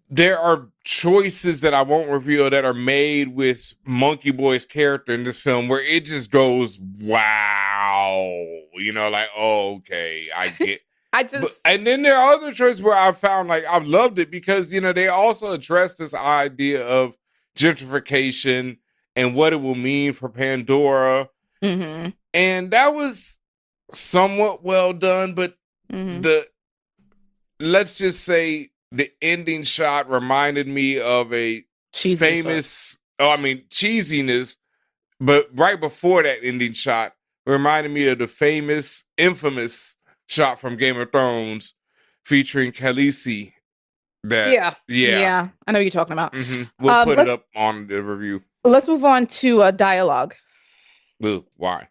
there are choices that I won't reveal that are made with Monkey Boy's character in this film where it just goes, wow. Like, oh, okay, I get. And then there are other choices where I found like I've loved it because, they also address this idea of gentrification and what it will mean for Pandora. Mm-hmm. And that was somewhat well done, but let's just say the ending shot reminded me of a cheesiness, but right before that ending shot reminded me of the infamous shot from Game of Thrones featuring Khaleesi. Yeah, I know what you're talking about. We'll put it up on the review. Let's move on to dialogue. Ooh, why?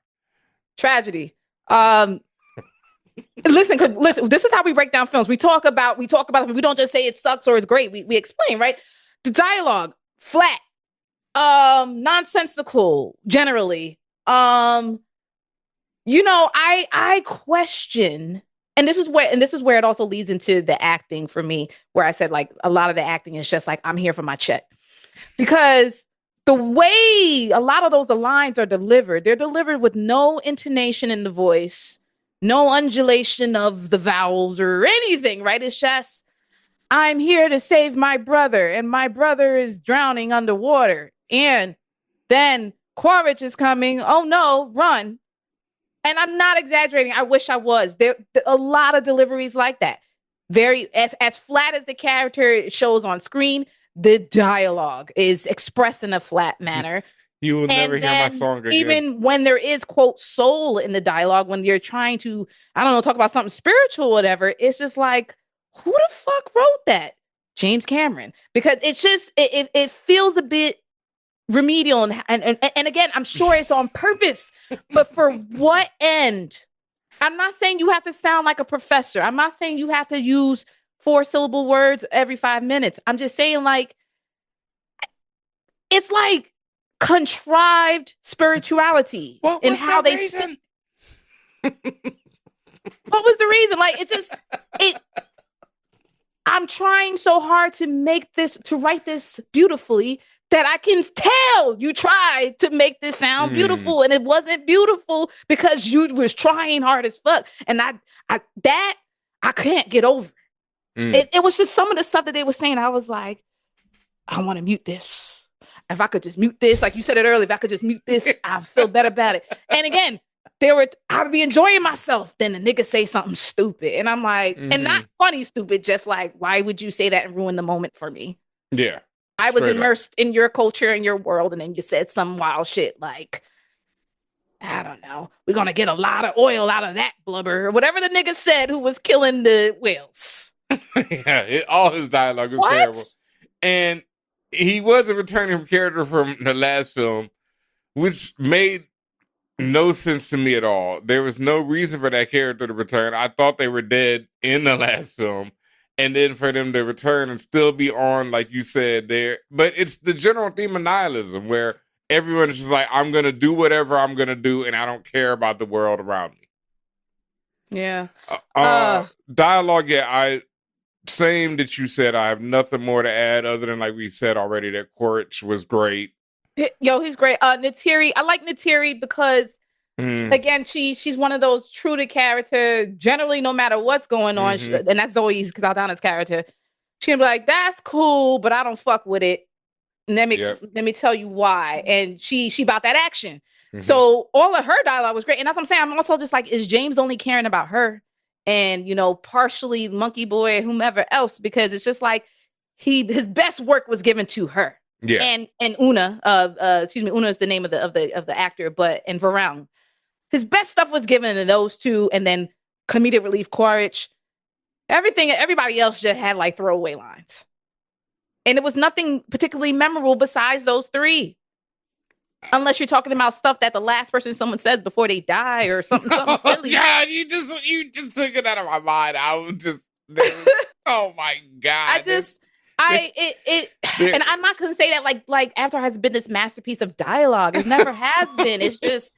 Tragedy. Listen, this is how we break down films. We talk about them. We don't just say it sucks or it's great. We explain, right? The dialogue, flat, nonsensical, generally. I question, and this is where it also leads into the acting for me, where I said like a lot of the acting is just like, I'm here for my check. Because the way a lot of those lines are delivered, they're delivered with no intonation in the voice, no undulation of the vowels or anything, right? It's just, I'm here to save my brother, and my brother is drowning underwater. And then Quaritch is coming. Oh no, run. And I'm not exaggerating. I wish I was. There a lot of deliveries like that. Very as flat as the character shows on screen, the dialogue is expressed in a flat manner. You will never hear my song again. Even when there is, quote, soul in the dialogue, when you're trying to, I don't know, talk about something spiritual or whatever, it's just like, who the fuck wrote that? James Cameron. Because it's just, it feels a bit remedial. And again, I'm sure it's on purpose, but for what end? I'm not saying you have to sound like a professor. I'm not saying you have to use 4-syllable words every 5 minutes. I'm just saying, like, it's like contrived spirituality and how they reason? What was the reason? Like, I'm trying so hard to write this beautifully that I can tell you tried to make this sound beautiful, and it wasn't beautiful because you was trying hard as fuck. And I can't get over. It was just some of the stuff that they were saying. I was like, I want to mute this. If I could just mute this, like you said it earlier, if I could just mute this, I feel better about it. And again, I would be enjoying myself. Then the nigga say something stupid. And I'm like, and not funny stupid, just like, why would you say that and ruin the moment for me? Yeah. I was immersed in your culture and your world, and then you said some wild shit like, I don't know, we're going to get a lot of oil out of that blubber, or whatever the nigga said who was killing the whales. All his dialogue was terrible. And he was a returning character from the last film, which made no sense to me at all. There was no reason for that character to return. I thought they were dead in the last film. And then for them to return and still be on, like you said, there. But it's the general theme of nihilism where everyone is just like, I'm going to do whatever I'm going to do, and I don't care about the world around me. Yeah. Dialogue, same that you said. I have nothing more to add other than, like we said already, that Quaritch was great. Yo, he's great. Neytiri, I like Neytiri because, again, she's one of those true to character. Generally, no matter what's going on, and that's Zoe's, because Aldana's character, she can be like, "That's cool, but I don't fuck with it." And let me tell you why. And she about that action. So all of her dialogue was great, and that's what I'm saying. I'm also just like, is James only caring about her? And partially Monkey Boy and whomever else, because it's just like his best work was given to her. Yeah. And Una, Una is the name of the actor, and Varang. His best stuff was given to those two, and then comedic relief Quaritch. Everybody else just had like throwaway lines. And it was nothing particularly memorable besides those three. Unless you're talking about stuff that the last person someone says before they die or something silly. God, you just took it out of my mind. I was just oh my God. And I'm not gonna say that like Avatar has been this masterpiece of dialogue. It never has been. It's just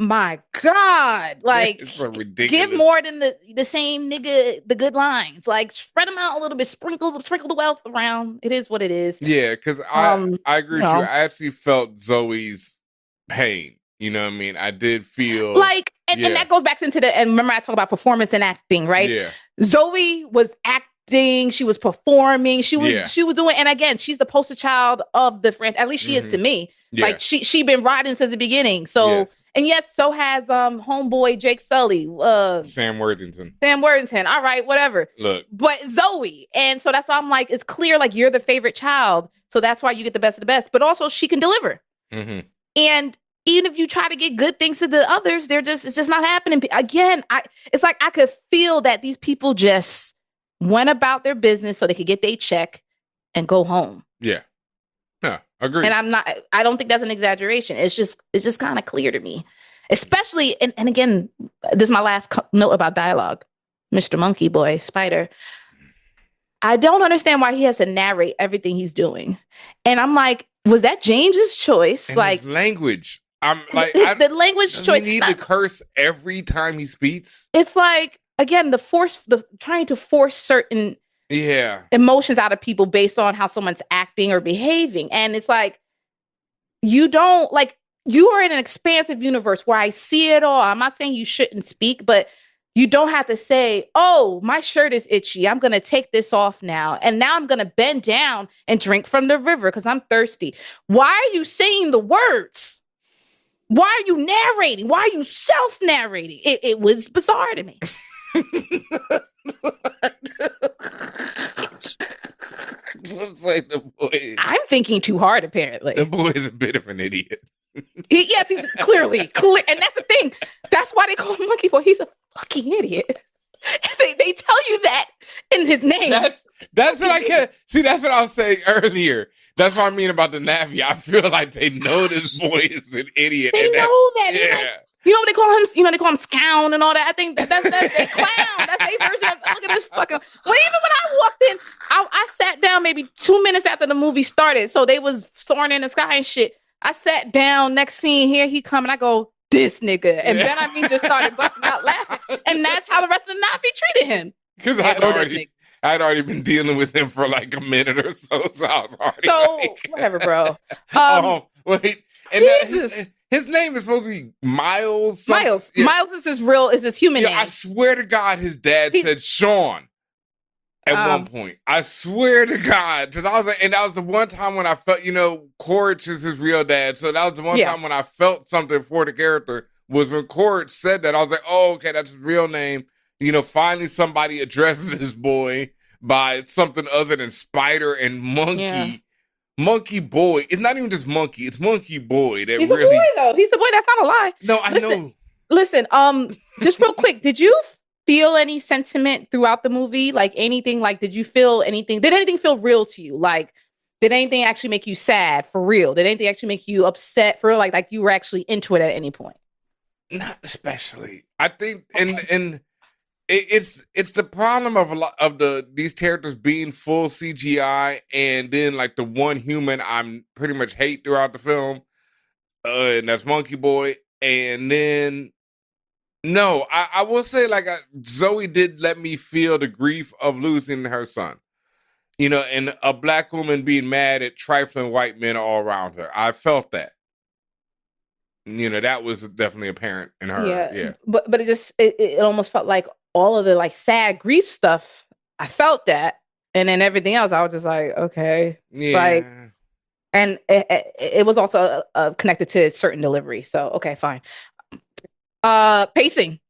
my God, like it's so ridiculous. Give more than the same nigga the good lines. Like spread them out a little bit, sprinkle the wealth around. It is what it is. Yeah, because I agree with you. I actually felt Zoe's pain. You know what I mean? I did feel like, and that goes back into and remember I talk about performance and acting, right? Yeah. Zoe was acting, she was performing, she was doing, and again, she's the poster child of the franchise. At least she is to me. Yeah. Like she been riding since the beginning. So and so has homeboy Jake Sully, Sam Worthington. All right, whatever. Look, but Zoe, and so that's why I'm like, it's clear like you're the favorite child, so that's why you get the best of the best. But also she can deliver, and even if you try to get good things to the others, it's just not happening. Again, it's like I could feel that these people just went about their business so they could get their check and go home. Yeah. Yeah, agree. And I don't think that's an exaggeration. It's just kind of clear to me. Especially, and again, this is my last note about dialogue. Mr. Monkey Boy, Spider. I don't understand why he has to narrate everything he's doing. And I'm like, was that James's choice? And like his language. I'm like the language choice. He need to curse every time he speaks. It's like, again, trying to force certain emotions out of people based on how someone's acting or behaving. And it's like, you are in an expansive universe where I see it all. I'm not saying you shouldn't speak, but you don't have to say, oh, my shirt is itchy, I'm going to take this off now. And now I'm going to bend down and drink from the river because I'm thirsty. Why are you saying the words? Why are you narrating? Why are you self-narrating? It was bizarre to me. Like the boy. I'm thinking too hard, apparently. The boy is a bit of an idiot. He's clearly, and that's the thing. That's why they call him Monkey Boy. He's a fucking idiot. They tell you that in his name. That's what I can see. That's what I was saying earlier. That's what I mean about the Navi. I feel like they know this boy is an idiot. They know that. Yeah. Like, you know what they call him? You know they call him Scown and all that. I think that's a clown. That's their version of, look at this fucking. Well, even when I walked in, I sat down maybe 2 minutes after the movie started. So they was soaring in the sky and shit. I sat down. Next scene, here he come, and I go, this nigga, and then just started busting out laughing, and that's how the rest of the Navi treated him. Because I'd already been dealing with him for like a minute or so, so I was already like, whatever, bro. Wait, Jesus. And his name is supposed to be Miles. Miles. Yeah. Miles is his human name. I swear to God, his dad said Sean at one point. I swear to God, because I was like, and that was the one time when I felt, Quaritch is his real dad. So that was the one time when I felt something for the character was when Quaritch said that. I was like, oh, okay, that's his real name. Finally somebody addresses this boy by something other than Spider and Monkey. Yeah. Monkey Boy. It's not even just Monkey. It's Monkey Boy. He's a boy, though. He's a boy. That's not a lie. No, I know. Listen, just real quick. Did you feel any sentiment throughout the movie? Like anything? Like, did you feel anything? Did anything feel real to you? Like, did anything actually make you sad for real? Did anything actually make you upset for real? Like you were actually into it at any point? Not especially. I think, and it's the problem of a lot of these characters being full CGI, and then like the one human I'm pretty much hate throughout the film, and that's Monkey Boy. And then no, I will say like Zoe did let me feel the grief of losing her son, and a black woman being mad at trifling white men all around her. I felt that. That was definitely apparent in her. Yeah. But it almost felt like all of the like sad grief stuff. I felt that, and then everything else, I was just like, okay, like, and it was also connected to certain delivery. So okay, fine. Pacing.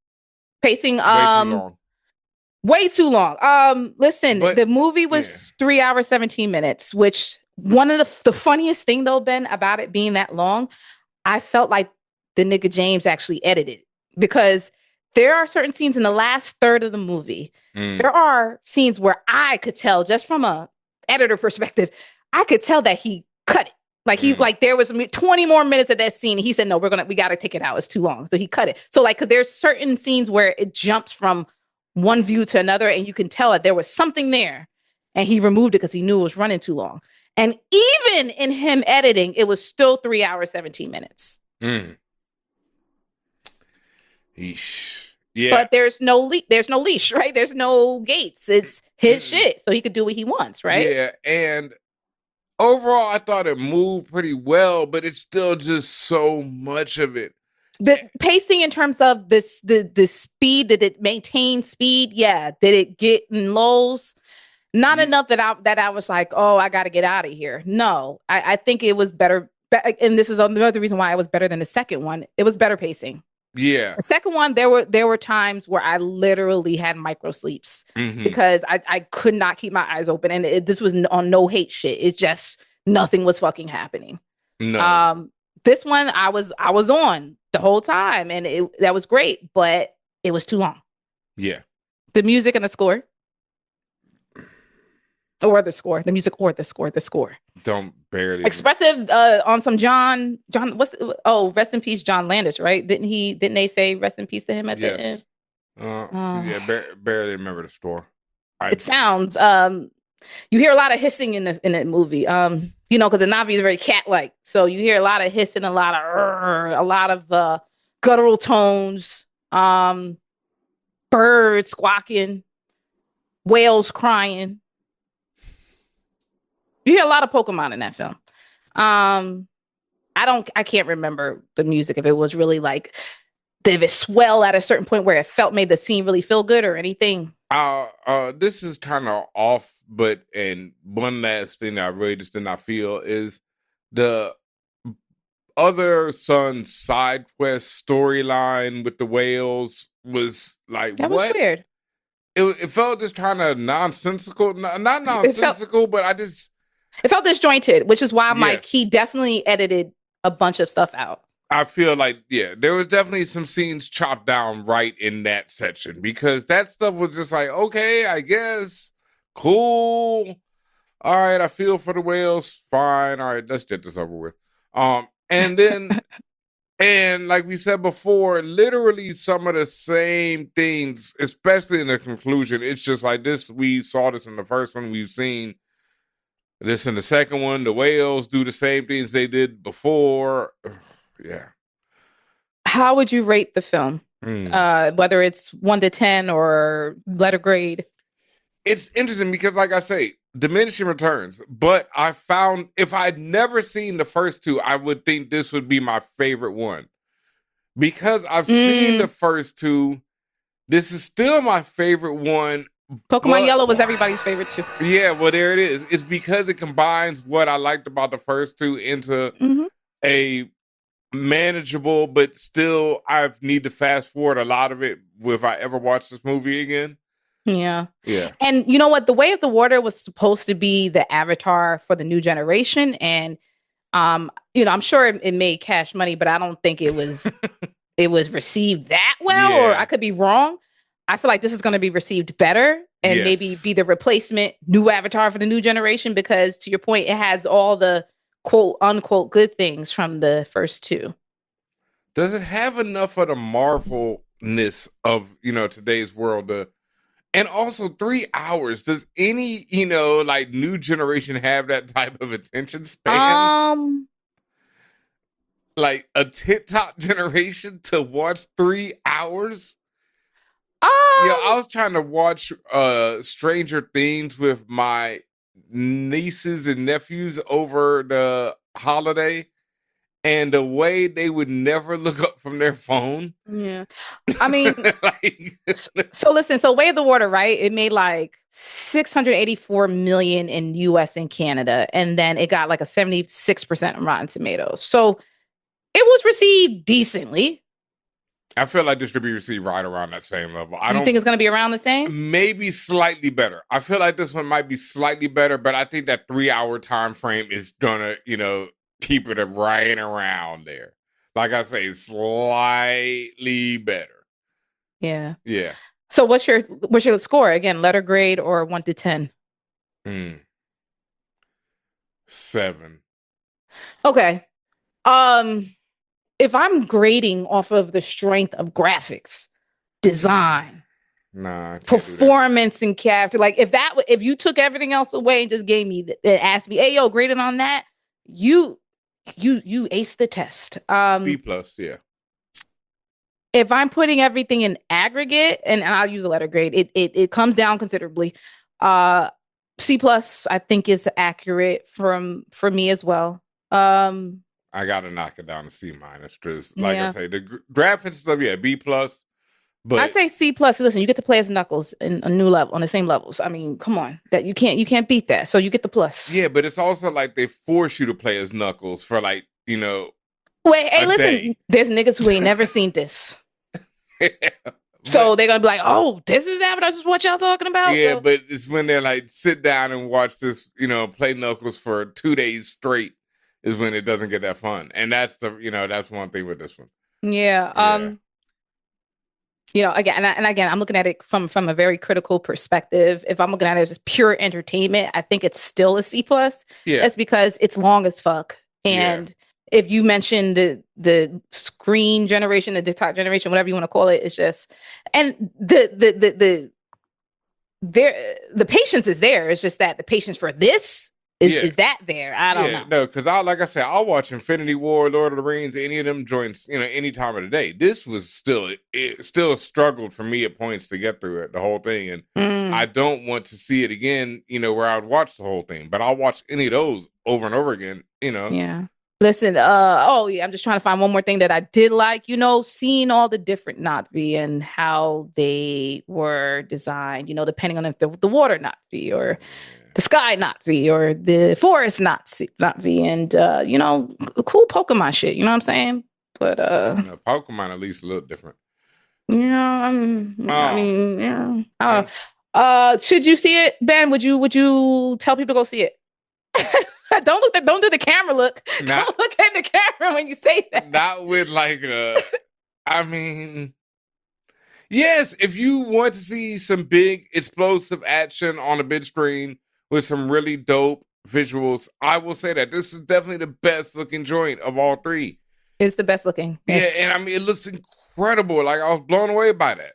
Way too long. Listen, the movie was 3 hours 17 minutes, which one of the funniest thing though, Ben, about it being that long, I felt like the nigga James actually edited, because there are certain scenes in the last third of the movie. There are scenes where I could tell just from a editor perspective, I could tell that he cut it. Like there was 20 more minutes of that scene. He said, no, we got to take it out. It's too long. So he cut it. So like, there's certain scenes where it jumps from one view to another and you can tell that there was something there and he removed it because he knew it was running too long. And even in him editing, it was still 3 hours, 17 minutes. Eesh. Yeah. But there's no leash, right? There's no gates. It's his shit. So he could do what he wants, right? Yeah. And overall, I thought it moved pretty well, but it's still just so much of it. The pacing in terms of the speed, did it maintain speed? Yeah. Did it get in lows? Not enough that I was like, oh, I got to get out of here. No, I think it was better. And this is another reason why it was better than the second one. It was better pacing. Yeah. The second one, there were times where I literally had micro sleeps because I could not keep my eyes open. And this was on no hate shit. It's just nothing was fucking happening. No. This one, I was on the whole time and that was great, but it was too long. Yeah. The music and the score. Or the score, the music or the score. Don't barely. Expressive on some John, rest in peace, John Landis, right? Didn't they say rest in peace to him at the end? Yeah, barely remember the score. It sounds, you hear a lot of hissing in the movie, because the Na'vi is very cat-like. So you hear a lot of hissing, a lot of guttural tones, birds squawking, whales crying. You hear a lot of Pokemon in that film. I can't remember the music if it was really like, did it swell at a certain point where it made the scene really feel good or anything? This is kind of off, and one last thing I really just did not feel is the other son's side quest storyline with the whales was like, that was weird. It felt just kind of nonsensical, not nonsensical, but it felt disjointed, which is why I'm like, he definitely edited a bunch of stuff out. I feel like, there was definitely some scenes chopped down right in that section because that stuff was just like, okay, I guess, cool. All right, I feel for the whales. Fine. All right, let's get this over with. And then, and like we said before, literally some of the same things, especially in the conclusion. It's just like this. We saw this in the first one. We've seen this in the second one. The whales do the same things they did before. Yeah. How would you rate the film? Whether it's 1 to 10 or letter grade? It's interesting because, like I say, diminishing returns. But I found if I'd never seen the first two, I would think this would be my favorite one. Because I've seen the first two, this is still my favorite one. Pokemon Yellow was everybody's favorite too. Yeah, well, there it is. It's because it combines what I liked about the first two into a manageable, but still I need to fast forward a lot of it if I ever watch this movie again. Yeah. And you know what? The Way of the Water was supposed to be the Avatar for the new generation. And, I'm sure it made cash money, but I don't think it was received that well, or I could be wrong. I feel like this is going to be received better and maybe be the replacement new Avatar for the new generation, because to your point, it has all the quote unquote good things from the first two. Does it have enough of the Marvelness of, today's world? And also 3 hours. Does any, new generation have that type of attention span? Like a TikTok generation to watch 3 hours? I was trying to watch Stranger Things with my nieces and nephews over the holiday, and the way they would never look up from their phone. Yeah. I mean, so listen, so Way of the Water, right? It made like 684 million in US and Canada, and then it got like a 76% on Rotten Tomatoes. So it was received decently. I feel like this should be received right around that same level. I don't think it's going to be around the same? Maybe slightly better. I feel like this one might be slightly better, but I think that 3 hour time frame is gonna, keep it right around there. Like I say, slightly better. Yeah. Yeah. So what's your score again? Letter grade or 1 to 10? 7. Okay. If I'm grading off of the strength of graphics, design, Nah, I can't do that. performance, and character, like if you took everything else away and just gave me asked me, hey yo, graded on that, you aced the test. B+, yeah. If I'm putting everything in aggregate, and I'll use a letter grade, it comes down considerably. C+, I think, is accurate for me as well. I gotta knock it down to C-, because like I say, the graphics stuff, yeah, B+. But I say C+. Listen, you get to play as Knuckles in a new level, on the same levels. I mean, come on, that you can't beat that. So you get the plus. Yeah, but it's also like they force you to play as Knuckles for like, Wait, hey, listen, day. There's niggas who ain't never seen this. So they're gonna be like, "Oh, this is Avatar. This is what y'all talking about." Yeah, so. but it's when they're like, sit down and watch this, play Knuckles for 2 days straight, is when it doesn't get that fun. And that's that's one thing with this one. Yeah. Again, I'm looking at it from a very critical perspective. If I'm looking at it as pure entertainment, I think it's still a C+. Yeah, that's because it's long as fuck. And if you mention the screen generation, the TikTok generation, whatever you want to call it, it's just, and the patience is there. It's just that the patience for this is that there. I don't know. No, because like I said, I'll watch Infinity War, Lord of the Rings, any of them joints, any time of the day. This was still struggled for me at points to get through it, the whole thing. And I don't want to see it again, where I would watch the whole thing. But I'll watch any of those over and over again, Yeah. Listen, I'm just trying to find one more thing that I did like, seeing all the different Na'vi and how they were designed, depending on if the water Na'vi or the sky Na'vi or the forest Na'vi, and cool Pokemon shit, you know what I'm saying? But Pokemon at least a little different. I mean, yeah. I don't know. Should you see it, Ben? Would you tell people to go see it? Don't do the camera look. Don't look at the camera when you say that. Not with yes, if you want to see some big explosive action on a big screen with some really dope visuals, I will say that this is definitely the best looking joint of all 3. It's the best looking. Yes. Yeah, and it looks incredible. Like, I was blown away by that.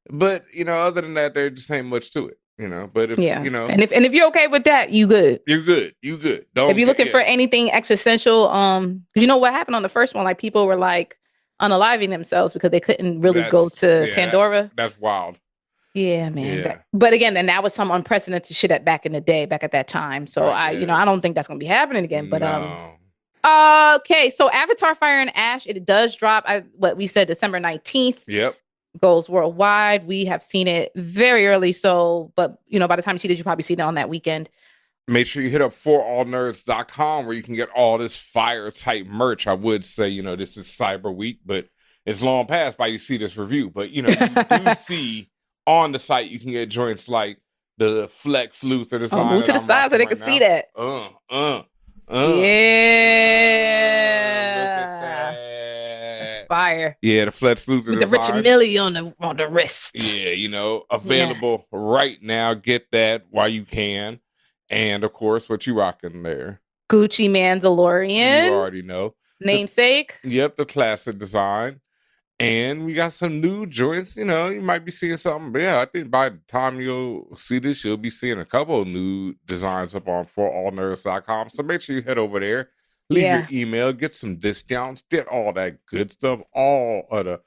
But other than that, there just ain't much to it. But if and if you're okay with that, you good. You're good. You good. If you're looking for anything existential, because what happened on the first one, like people were like unaliving themselves because they couldn't really go to Pandora. That's wild. Yeah, man. Yeah. But again, then that was some unprecedented shit back in the day, back at that time. So I don't think that's gonna be happening again. But okay, so Avatar: Fire and Ash, it does drop. What we said, December 19th. Yep. Goes worldwide. We have seen it very early, but by the time you see this, you probably seen it on that weekend. Make sure you hit up ForAllNerds.com where you can get all this fire type merch. I would say, this is Cyber Week, but it's long past by you see this review. But you do see on the site you can get joints like the Flex Luthor design. Move to the side so they can see that. Yeah. Fire. Yeah, the Flex Luthor with the Richard Millie on the wrist. Yeah, available right now. Get that while you can. And of course, what you rocking there? Gucci Mandalorian. You already know. Namesake. Yep, the classic design. And we got some new joints. You might be seeing something. But yeah, I think by the time you'll see this, you'll be seeing a couple of new designs up on ForAllNerds.com. So make sure you head over there. Leave your email, get some discounts, get all that good stuff, all of the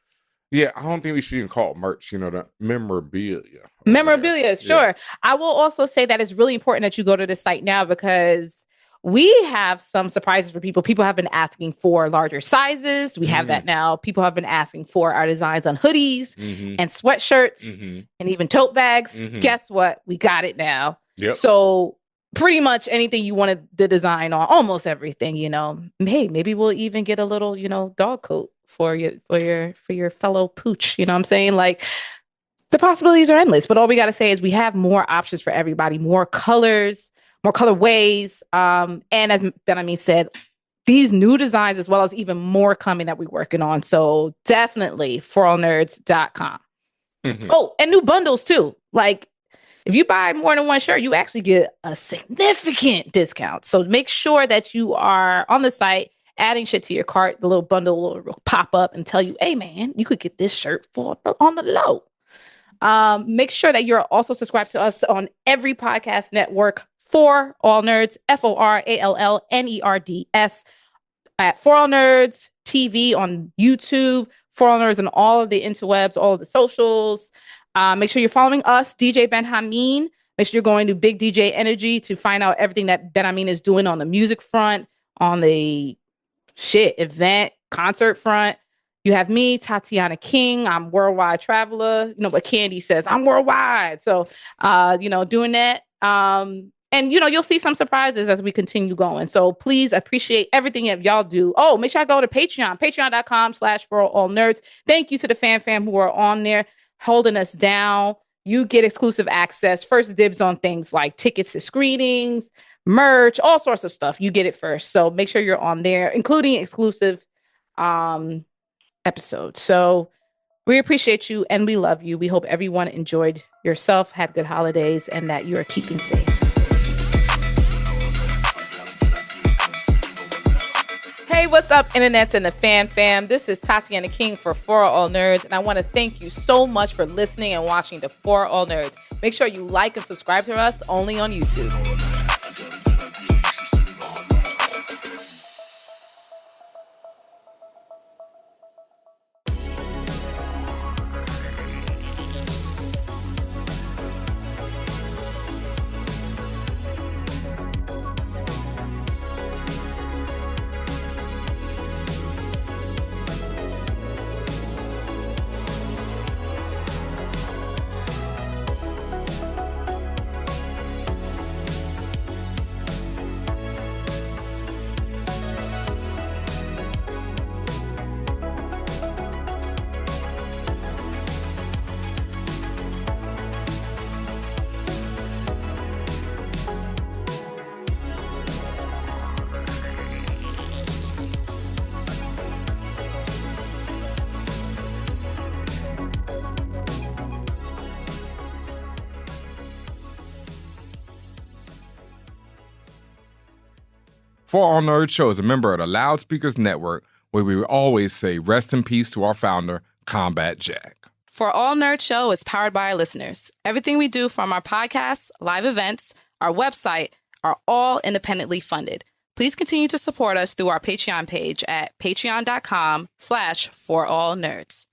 I don't think we should even call it merch, the memorabilia. Sure. Yeah. I will also say that it's really important that you go to the site now because we have some surprises for people. People have been asking for larger sizes. We have that now. People have been asking for our designs on hoodies and sweatshirts and even tote bags. Guess what? We got it now. Yep. So pretty much anything you wanted the design on, almost everything, Hey, maybe we'll even get a little, dog coat for your fellow pooch. You know what I'm saying? Like, the possibilities are endless. But all we got to say is we have more options for everybody, more colors, more colorways. And as Benjamin said, these new designs, as well as even more coming that we're working on. So definitely ForAllNerds.com. Oh, and new bundles too. Like, If you buy more than one shirt, you actually get a significant discount. So make sure that you are on the site, adding shit to your cart. The little bundle will pop up and tell you, hey, man, you could get this shirt on the low. Make sure that you're also subscribed to us on every podcast network for All Nerds, ForAllNerds, at For All Nerds TV on YouTube, For All Nerds on all of the interwebs, all of the socials. Make sure you're following us, DJ Ben Hameen. Make sure you're going to Big DJ Energy to find out everything that Ben Hameen is doing on the music front, on the event, concert front. You have me, Tatiana King. I'm Worldwide Traveler. You know what Candy says, I'm worldwide. So, doing that. And, you'll see some surprises as we continue going. So please appreciate everything that y'all do. Oh, make sure I go to Patreon, patreon.com/ForAllNerds. Thank you to the fam who are on there holding us down. You get exclusive access, first dibs on things like tickets to screenings, merch, all sorts of stuff. You get it first. So make sure you're on there, including exclusive episodes. So we appreciate you and we love you. We hope everyone enjoyed yourself, had good holidays, and that you are keeping safe. Hey, what's up, internets and the fam? This is Tatiana King for All Nerds, and I want to thank you so much for listening and watching the All Nerds. Make sure you like and subscribe to us only on YouTube. For All Nerds Show is a member of the Loudspeakers Network, where we always say rest in peace to our founder, Combat Jack. For All Nerds Show is powered by our listeners. Everything we do, from our podcasts, live events, our website, are all independently funded. Please continue to support us through our Patreon page at patreon.com/ForAllNerds.